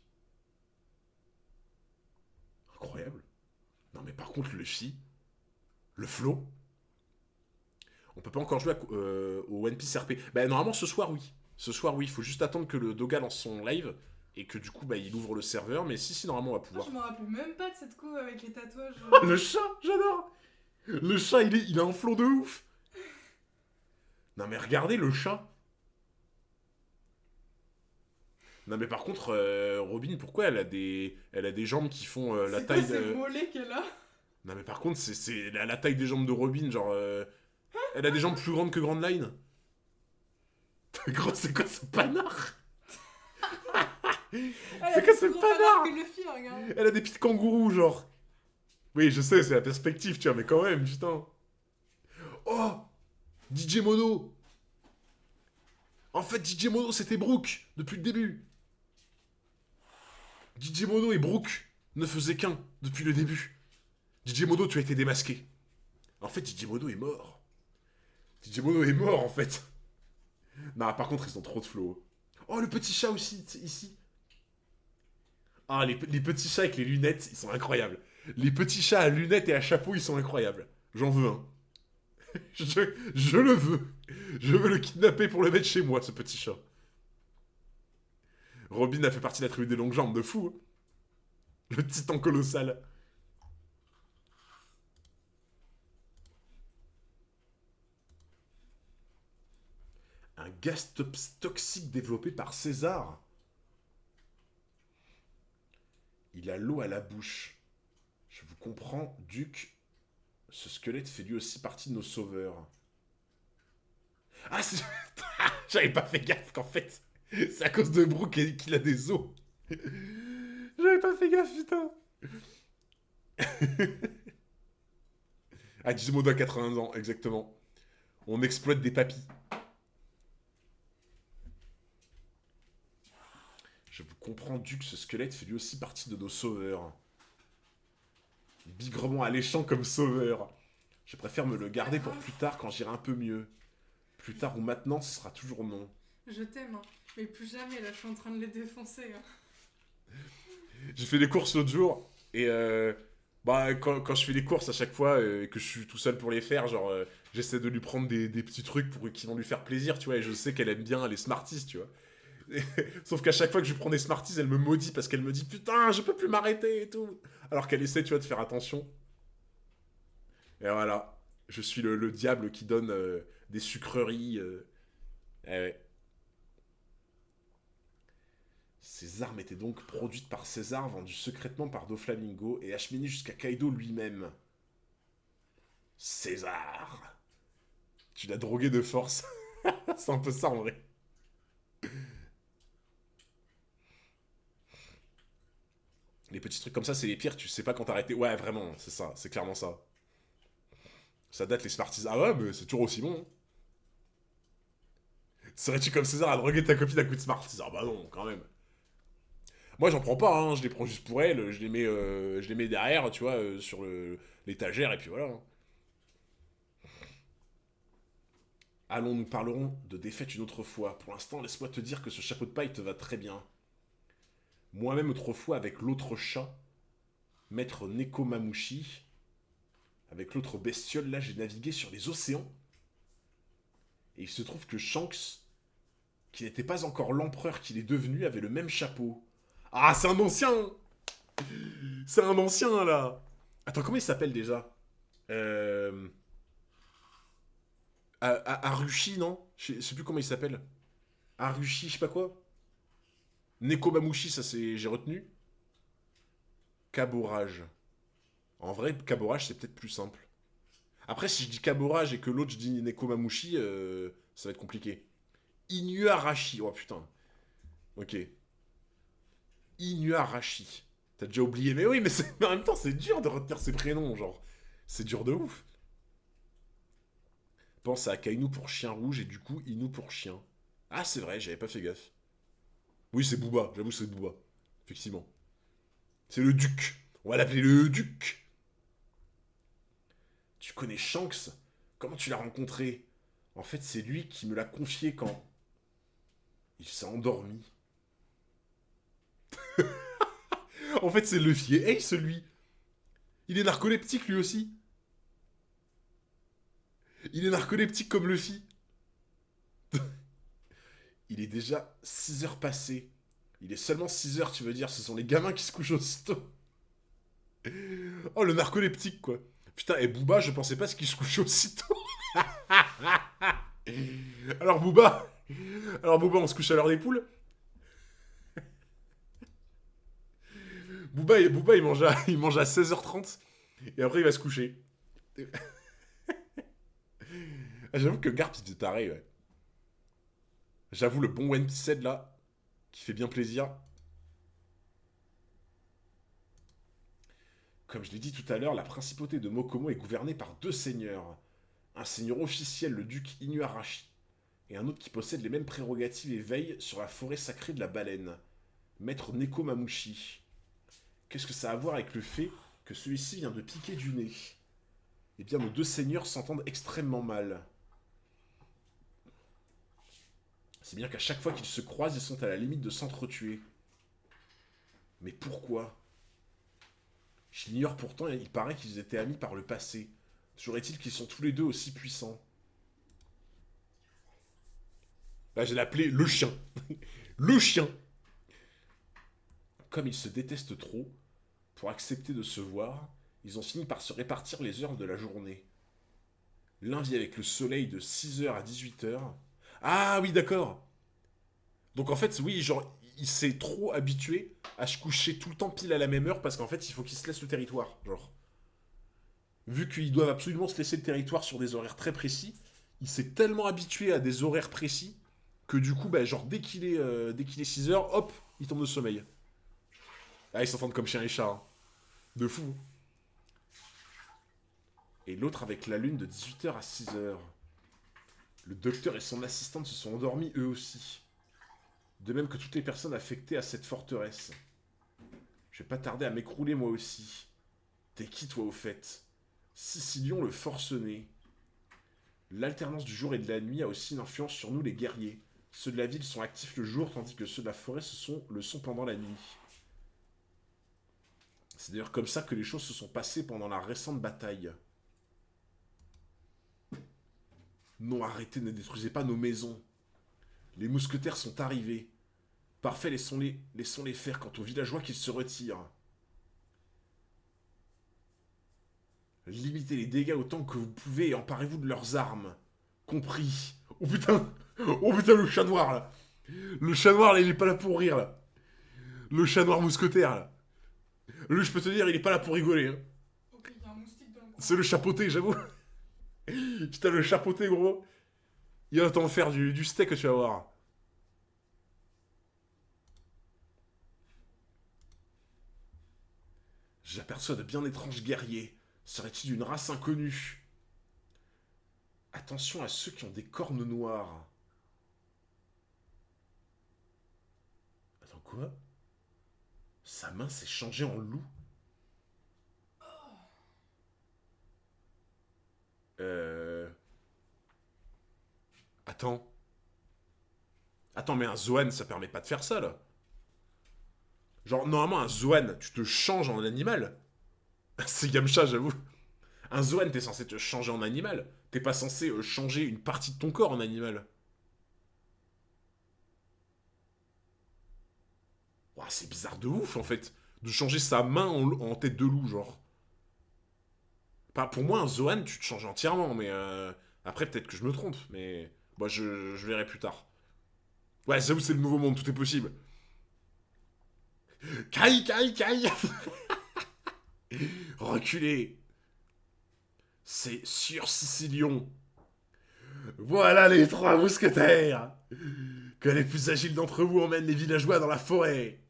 Incroyable. Non mais par contre, le flow, on peut pas encore jouer au One Piece RP. Bah normalement ce soir oui. Ce soir oui, il faut juste attendre que le Doga lance son live et que du coup bah il ouvre le serveur. Mais si normalement on va pouvoir. Je me rappelle même pas de cette couve avec les tatouages. Oh, le chat, j'adore. Le chat il a un flow de ouf. Non mais regardez le chat. Non mais par contre, Robin, pourquoi elle a des jambes qui font la C'est taille quoi ces mollets qu'elle a? Non mais par contre, c'est la taille des jambes de Robin, genre... elle a des jambes plus grandes que Grand Line. Gros, c'est quoi ce panard? C'est quoi ce panard? Elle a des petites kangourous, genre. Oui, je sais, c'est la perspective, tu vois, mais quand même, putain. Oh, DJ Mono. En fait, DJ Mono, c'était Brooke, depuis le début. DJ Mono et Brooke ne faisaient qu'un, depuis le début. DJ Mono, tu as été démasqué. En fait, DJ Mono est mort. DJ Mono est mort, en fait. Non, par contre, ils ont trop de flow. Oh, le petit chat aussi, ici. Ah, les petits chats avec les lunettes, ils sont incroyables. Les petits chats à lunettes et à chapeau, ils sont incroyables. J'en veux un. Je le veux. Je veux le kidnapper pour le mettre chez moi, ce petit chat. Robin a fait partie de la tribu des longues jambes, de fou. Hein. Le titan colossal. Un gaz toxique développé par César. Il a l'eau à la bouche. Je vous comprends, Duc. Ce squelette fait lui aussi partie de nos sauveurs. Ah, c'est... J'avais pas fait gaffe qu'en fait, c'est à cause de Brooke qu'il a des os. J'avais pas fait gaffe, putain. Ah, Gizmodo a 80 ans, exactement. On exploite des papis. Je vous comprends, Duc, ce squelette fait lui aussi partie de nos sauveurs. Bigrement alléchant comme sauveur. Je préfère me le garder pour plus tard quand j'irai un peu mieux. Plus tard ou maintenant, ce sera toujours non. Je t'aime, hein. Mais plus jamais, là, je suis en train de les défoncer. Hein. J'ai fait des courses l'autre jour, et bah, quand je fais des courses à chaque fois, et que je suis tout seul pour les faire, genre, j'essaie de lui prendre des petits trucs qui vont lui faire plaisir, tu vois, et je sais qu'elle aime bien les Smarties, tu vois. Sauf qu'à chaque fois que je lui prends des Smarties, elle me maudit parce qu'elle me dit putain, je peux plus m'arrêter et tout. Alors qu'elle essaie, tu vois, de faire attention. Et voilà, je suis le diable qui donne des sucreries. Eh ouais. Ces armes étaient donc produites par César, vendues secrètement par Doflamingo et acheminées jusqu'à Kaido lui-même. César! Tu l'as drogué de force. C'est un peu ça en vrai. Les petits trucs comme ça, c'est les pires, tu sais pas quand t'arrêter. Ouais, vraiment, c'est ça, c'est clairement ça. Ça date les Smarties. Ah ouais, mais c'est toujours aussi bon. Hein. Serais-tu comme César à droguer ta copine à coup de Smarties? Ah bah non, quand même. Moi, j'en prends pas, hein, je les prends juste pour elle, je les mets derrière, tu vois, sur l'étagère, et puis voilà. Hein. Allons, nous parlerons de défaite une autre fois. Pour l'instant, laisse-moi te dire que ce chapeau de paille te va très bien. Moi-même, autrefois, avec l'autre chat, maître Nekomamushi, avec l'autre bestiole, là, j'ai navigué sur les océans. Et il se trouve que Shanks, qui n'était pas encore l'empereur qu'il est devenu, avait le même chapeau. Ah, c'est un ancien! C'est un ancien, là! Attends, comment il s'appelle déjà? Harushi, non? Je sais plus comment il s'appelle. Harushi, je sais pas quoi. Nekomamushi, ça c'est... J'ai retenu. Caborage. En vrai, caborage, c'est peut-être plus simple. Après, si je dis caborage et que l'autre, je dis Nekomamushi, ça va être compliqué. Inuarashi. Oh putain. Ok. Inuarashi. T'as déjà oublié. Mais oui, mais en même temps, c'est dur de retenir ses prénoms, genre. C'est dur de ouf. Pense à Kainu pour chien rouge et du coup Inu pour chien. Ah, c'est vrai, j'avais pas fait gaffe. Oui, c'est Booba, j'avoue, c'est Booba. Effectivement. C'est le duc. On va l'appeler le duc. Tu connais Shanks? Comment tu l'as rencontré? En fait, c'est lui qui me l'a confié quand il s'est endormi. En fait, c'est Luffy. Et hey, celui. Il est narcoleptique lui aussi. Il est narcoleptique comme Luffy. Il est déjà 6 heures passées. Il est seulement 6 heures, tu veux dire. Ce sont les gamins qui se couchent aussitôt. Oh, le narcoleptique, quoi. Putain, et Booba, je pensais pas ce qu'il se couchait aussitôt. Alors, Booba. Alors, Booba, on se couche à l'heure des poules. Booba, il mange à 16h30. Et après, il va se coucher. Ah, j'avoue que Garp, il était taré, ouais. J'avoue, le bon One Piece là, qui fait bien plaisir. Comme je l'ai dit tout à l'heure, la principauté de Mokomo est gouvernée par deux seigneurs. Un seigneur officiel, le duc Inuarashi, Et un autre qui possède les mêmes prérogatives et veille sur la forêt sacrée de la baleine. Maître Neko Mamushi. Qu'est-ce que ça a à voir avec le fait que celui-ci vient de piquer du nez? Eh bien, nos deux seigneurs s'entendent extrêmement mal. C'est bien qu'à chaque fois qu'ils se croisent, ils sont à la limite de s'entretuer. Mais pourquoi? Je l'ignore pourtant, et il paraît qu'ils étaient amis par le passé. Toujours est-il qu'ils sont tous les deux aussi puissants. Là, je l'ai appelé le chien. Le chien. Comme ils se détestent trop, pour accepter de se voir, ils ont fini par se répartir les heures de la journée. L'un vit avec le soleil de 6 heures à 18 heures. Ah oui, d'accord. Donc en fait, oui, genre, il s'est trop habitué à se coucher tout le temps pile à la même heure parce qu'en fait, il faut qu'il se laisse le territoire. Genre, vu qu'ils doivent absolument se laisser le territoire sur des horaires très précis, il s'est tellement habitué à des horaires précis que du coup, bah, genre, dès qu'il est 6 heures, hop, il tombe de sommeil. Ah, ils s'entendent comme chien et chat. Hein. De fou. Et l'autre avec la lune de 18 heures à 6 heures. Le docteur et son assistante se sont endormis eux aussi. De même que toutes les personnes affectées à cette forteresse. Je vais pas tarder à m'écrouler moi aussi. T'es qui toi au fait? Sicilion le forcené. L'alternance du jour et de la nuit a aussi une influence sur nous les guerriers. Ceux de la ville sont actifs le jour tandis que ceux de la forêt le sont pendant la nuit. C'est d'ailleurs comme ça que les choses se sont passées pendant la récente bataille. Non, arrêtez, ne détruisez pas nos maisons. Les mousquetaires sont arrivés. Parfait, laissons-les faire quant aux villageois qu'ils se retirent. Limitez les dégâts autant que vous pouvez et emparez-vous de leurs armes. Compris. Oh putain, le chat noir là. Le chat noir là, il est pas là pour rire là. Le chat noir mousquetaire là. Lui, je peux te dire, il est pas là pour rigoler. Hein. Ok, il y a un moustique dans le coin. C'est le chapeauté, j'avoue. Putain, le chapeauté, gros. Il va t'en faire du steak que tu vas voir. J'aperçois de bien étranges guerriers. Seraient-ils d'une race inconnue? Attention à ceux qui ont des cornes noires. Attends, quoi? Sa main s'est changée en loup? Euh... Attends. Attends, mais un Zoan, ça permet pas de faire ça, là. Genre, normalement, un Zoan, tu te changes en animal. C'est Yamcha, j'avoue. Un Zoan, t'es censé te changer en animal. T'es pas censé changer une partie de ton corps en animal. Ouah, c'est bizarre de ouf, en fait. De changer sa main en tête de loup, genre. Enfin, pour moi, un Zoan, tu te changes entièrement, mais après, peut-être que je me trompe, mais bon, je verrai plus tard. Ouais, j'avoue, c'est le nouveau monde, tout est possible. Caille, caille, caille. Reculez. C'est sur Sicilion. Voilà les trois mousquetaires. Que les plus agiles d'entre vous emmènent les villageois dans la forêt.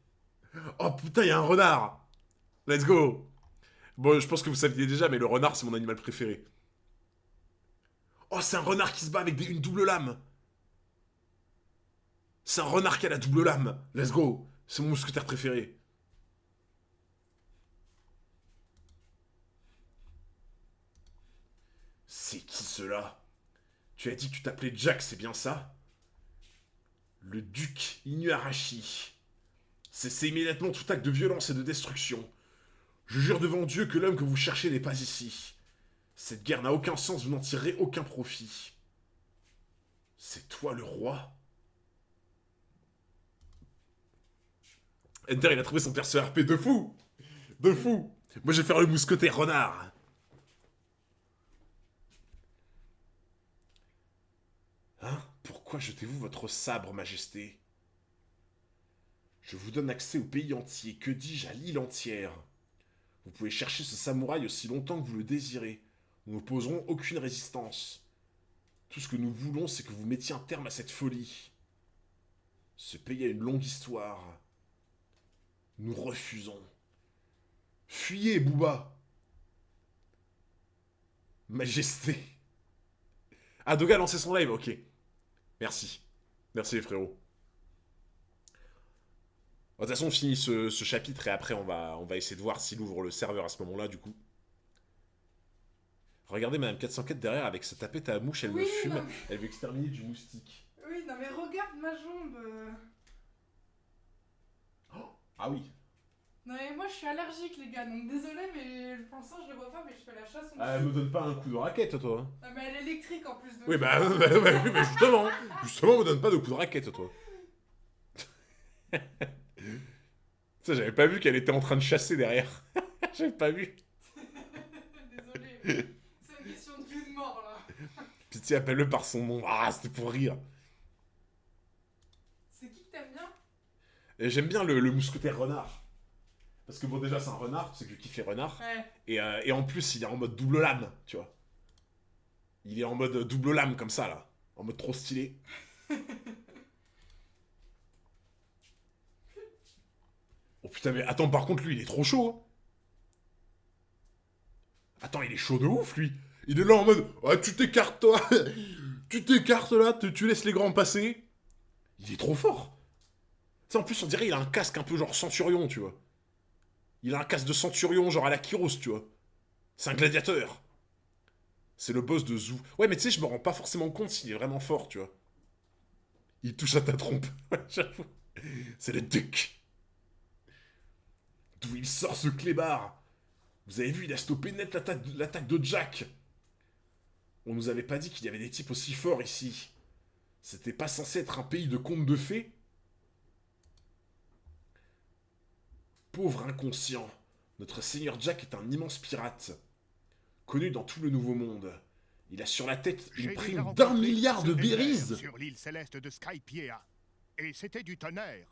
Oh putain, il y a un renard. Let's go. Bon, je pense que vous saviez déjà, mais le renard, c'est mon animal préféré. Oh, c'est un renard qui se bat avec une double lame. C'est un renard qui a la double lame. Let's go. C'est mon mousquetaire préféré. C'est qui cela? Tu as dit que tu t'appelais Jack, c'est bien ça? Le duc Inuarashi. Cessez immédiatement tout acte de violence et de destruction. Je jure devant Dieu que l'homme que vous cherchez n'est pas ici. Cette guerre n'a aucun sens, vous n'en tirerez aucun profit. C'est toi le roi? Enter, il a trouvé son perso RP de fou. De fou. Moi, je vais faire le mousquetaire renard. Hein? Pourquoi jetez-vous votre sabre, majesté? Je vous donne accès au pays entier, que dis-je, à l'île entière. Vous pouvez chercher ce samouraï aussi longtemps que vous le désirez. Nous n'opposerons aucune résistance. Tout ce que nous voulons, c'est que vous mettiez un terme à cette folie. Ce pays a une longue histoire. Nous refusons. Fuyez, Booba. Majesté. Ah, Doga a lancé son live, ok. Merci. Merci les frérots. De toute façon, on finit ce chapitre et après, on va essayer de voir s'il ouvre le serveur à ce moment-là, du coup. Regardez Madame 404 derrière avec sa tapette à mouche, elle me Oui, fume. non, mais... Elle veut exterminer du moustique. Oui, non mais regarde ma jambe. Ah oui. Non mais moi je suis allergique les gars, donc désolé mais pour l'instant je le vois pas mais je fais la chasse en Ah, elle me donne pas un coup de raquette, toi. Ah mais elle est électrique en plus de... Oui, oui, mais justement. Justement, me donne pas de coup de raquette, toi. Ça, j'avais pas vu qu'elle était en train de chasser derrière. J'avais pas vu. Désolé, c'est une question de vie ou de mort là. Pitié, appelle-le par son nom. Ah, c'était pour rire. C'est qui que t'aimes bien? Et j'aime bien le mousquetaire renard. Parce que bon, déjà, c'est un renard, tu sais que je kiffe les renards. Ouais. Et en plus, il est en mode double lame, tu vois. Il est en mode double lame comme ça, là. En mode trop stylé. Oh putain, mais attends, par contre, lui, il est trop chaud. Hein. Attends, il est chaud de ouf, lui. Il est là en mode, ah, tu t'écartes, toi. Tu t'écartes là, tu laisses les grands passer. Il est trop fort. Tu sais, en plus, on dirait qu'il a un casque un peu genre centurion, tu vois. Il a un casque de centurion, genre à la Kyros, tu vois. C'est un gladiateur. C'est le boss de Zoo. Ouais, mais tu sais, je me rends pas forcément compte s'il est vraiment fort, tu vois. Il touche à ta trompe. J'avoue. C'est le duc. D'où il sort ce clébard? Vous avez vu, il a stoppé net l'attaque de Jack. On nous avait pas dit qu'il y avait des types aussi forts ici. C'était pas censé être un pays de contes de fées? Pauvre inconscient. Notre seigneur Jack est un immense pirate. Connu dans tout le Nouveau Monde. Il a sur la tête une J'ai déjà prime rencontré d'1 milliard ce de désert berries. sur l'île céleste de Skypiea. Et c'était du tonnerre.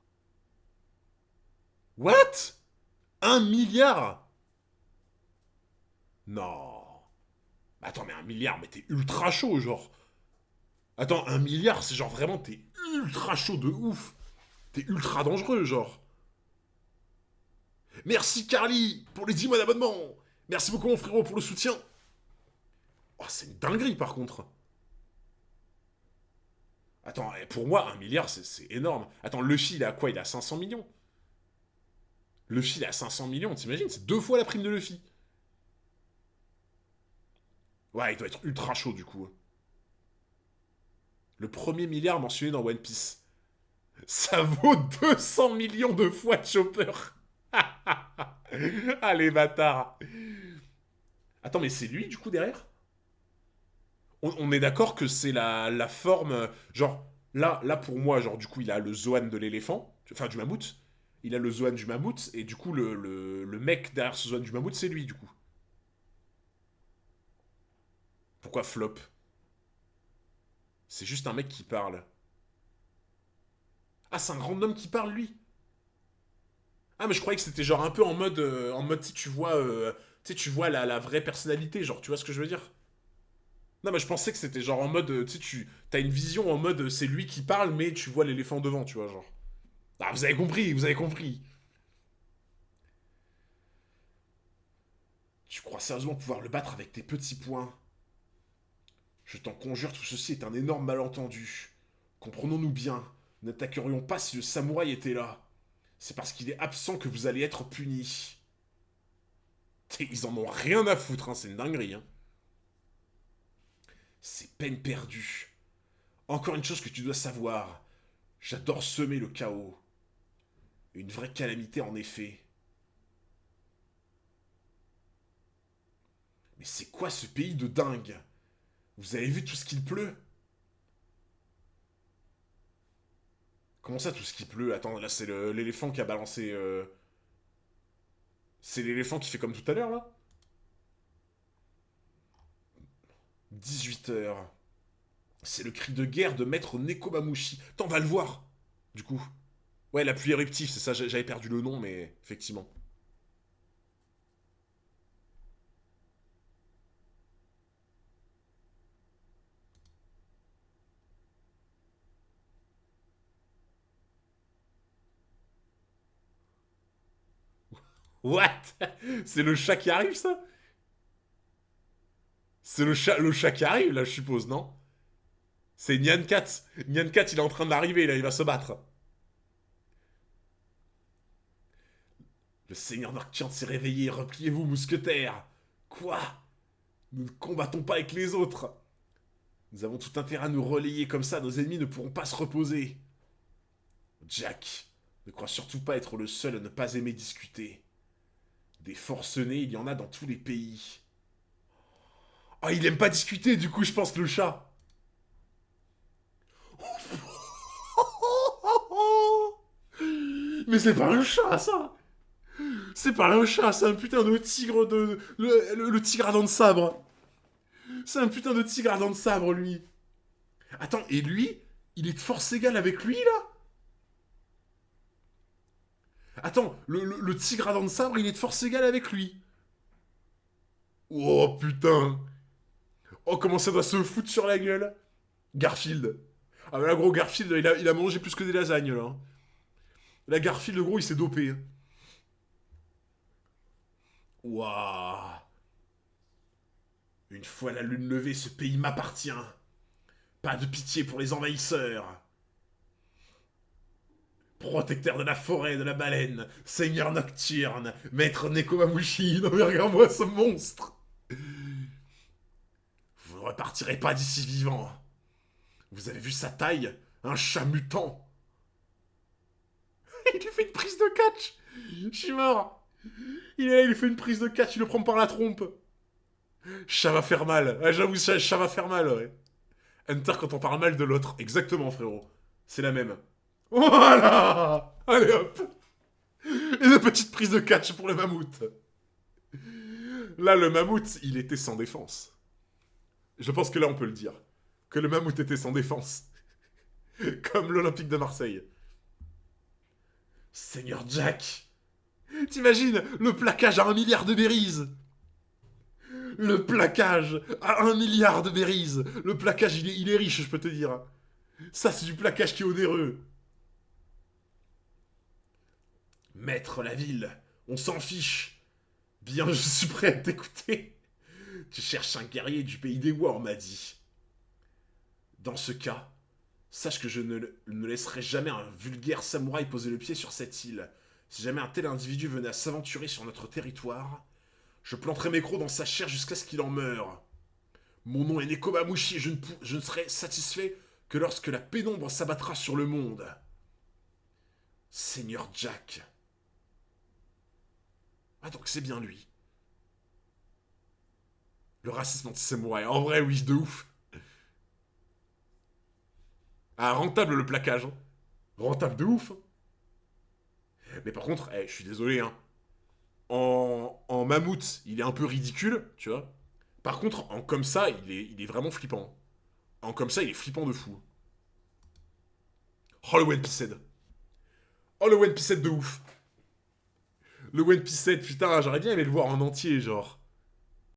What? 1 milliard? Non. Attends, mais 1 milliard, mais t'es ultra chaud, genre. Attends, 1 milliard, c'est genre vraiment, t'es ultra chaud de ouf. T'es ultra dangereux, genre. Merci Carly pour les 10 mois d'abonnement. Merci beaucoup mon frérot pour le soutien. Oh, c'est une dinguerie par contre. Attends, pour moi, 1 milliard, c'est énorme. Attends, Luffy, il a quoi? Il a 500 millions. Luffy, il a 500 millions, t'imagines? C'est 2 fois la prime de Luffy. Ouais, il doit être ultra chaud du coup. Le premier milliard mentionné dans One Piece. Ça vaut 200 millions de fois Chopper. Ah les bâtards. Attends, mais c'est lui du coup derrière? On est d'accord que c'est la forme. Genre, là pour moi, genre du coup, il a le Zoan de l'éléphant. Enfin, du mammouth. Il a le Zoan du mammouth. Et du coup, le mec derrière ce Zoan du mammouth, c'est lui du coup. Pourquoi flop? C'est juste un mec qui parle. Ah, c'est un random qui parle lui. Ah, mais je croyais que c'était genre un peu en mode, tu sais, tu vois la vraie personnalité, genre, tu vois ce que je veux dire? Non, mais je pensais que c'était genre en mode, tu sais, t'as une vision en mode, c'est lui qui parle, mais tu vois l'éléphant devant, tu vois, genre. Ah, vous avez compris, vous avez compris. Tu crois sérieusement pouvoir le battre avec tes petits poings? Je t'en conjure, tout ceci est un énorme malentendu. Comprenons-nous bien, nous n'attaquerions pas si le samouraï était là. C'est parce qu'il est absent que vous allez être punis. Ils en ont rien à foutre, hein, c'est une dinguerie. Hein. C'est peine perdue. Encore une chose que tu dois savoir. J'adore semer le chaos. Une vraie calamité en effet. Mais c'est quoi ce pays de dingue? Vous avez vu tout ce qu'il pleut? Comment ça tout ce qui pleut? Attends, là c'est l'éléphant qui a balancé... C'est l'éléphant qui fait comme tout à l'heure là? 18 heures. C'est le cri de guerre de maître Nekomamushi. T'en vas le voir, du coup. Ouais, la pluie éruptive, c'est ça, j'avais perdu le nom, mais effectivement. What? C'est le chat qui arrive, ça? C'est le chat qui arrive, là, je suppose, non? C'est Nyan Cat. Nyan Cat, il est en train d'arriver, là, il va se battre. Le seigneur Nocturne s'est réveillé, repliez-vous, mousquetaires. Quoi? Nous ne combattons pas avec les autres. Nous avons tout intérêt à nous relayer, comme ça nos ennemis ne pourront pas se reposer. Jack, ne crois surtout pas être le seul à ne pas aimer discuter. Des forcenés, il y en a dans tous les pays. Ah, il aime pas discuter, du coup, je pense, le chat. Mais c'est pas un chat, ça. C'est pas un chat, c'est un putain de tigre de... Le tigre à dents de sabre. C'est un putain de tigre à dents de sabre, lui. Attends, et lui, il est de force égale avec lui, là? Attends, le tigre à dents de sabre, il est de force égale avec lui. Oh, putain. Oh, comment ça doit se foutre sur la gueule. Garfield. Ah, mais là, gros, Garfield, il a mangé plus que des lasagnes, là. Là, Garfield, gros, il s'est dopé. Waouh. Une fois la lune levée, ce pays m'appartient. Pas de pitié pour les envahisseurs. Protecteur de la forêt, de la baleine, seigneur nocturne, maître Nekomamushi, non mais regarde-moi ce monstre. Vous ne repartirez pas d'ici vivant. Vous avez vu sa taille? Un chat mutant. Il lui fait une prise de catch. Je suis mort. Il est là, il lui fait une prise de catch, il le prend par la trompe. Ça va faire mal. Ah, j'avoue, ça va faire mal, ouais. Hunter quand on parle mal de l'autre. Exactement, frérot. C'est la même. Voilà. Allez, hop. Et une petite prise de catch pour le mammouth. Là, le mammouth, il était sans défense. Je pense que là, on peut le dire. Que le mammouth était sans défense. Comme l'Olympique de Marseille. Seigneur Jack. T'imagines le plaquage à 1 milliard de berries. Le plaquage à 1 milliard de berries. Le plaquage, il est riche, je peux te dire. Ça, c'est du plaquage qui est onéreux. Maître la ville, on s'en fiche. Bien, je suis prêt à t'écouter. Tu cherches un guerrier du pays des Wa, on m'a dit. Dans ce cas, sache que je ne laisserai jamais un vulgaire samouraï poser le pied sur cette île. Si jamais un tel individu venait à s'aventurer sur notre territoire, je planterai mes crocs dans sa chair jusqu'à ce qu'il en meure. Mon nom est Nekomamushi et je ne serai satisfait que lorsque la pénombre s'abattra sur le monde. Seigneur Jack. Ah, donc c'est bien lui. Le racisme anti-samouraï. En vrai, oui, de ouf. Ah, rentable le plaquage. Hein. Rentable de ouf. Mais par contre, je suis désolé, hein. En mammouth, il est un peu ridicule, tu vois. Par contre, en comme ça, il est vraiment flippant. En comme ça, il est flippant de fou. Oh, le One Piece. Oh, le One Piece de ouf. Le One Piece, putain, j'aurais bien aimé le voir en entier, genre.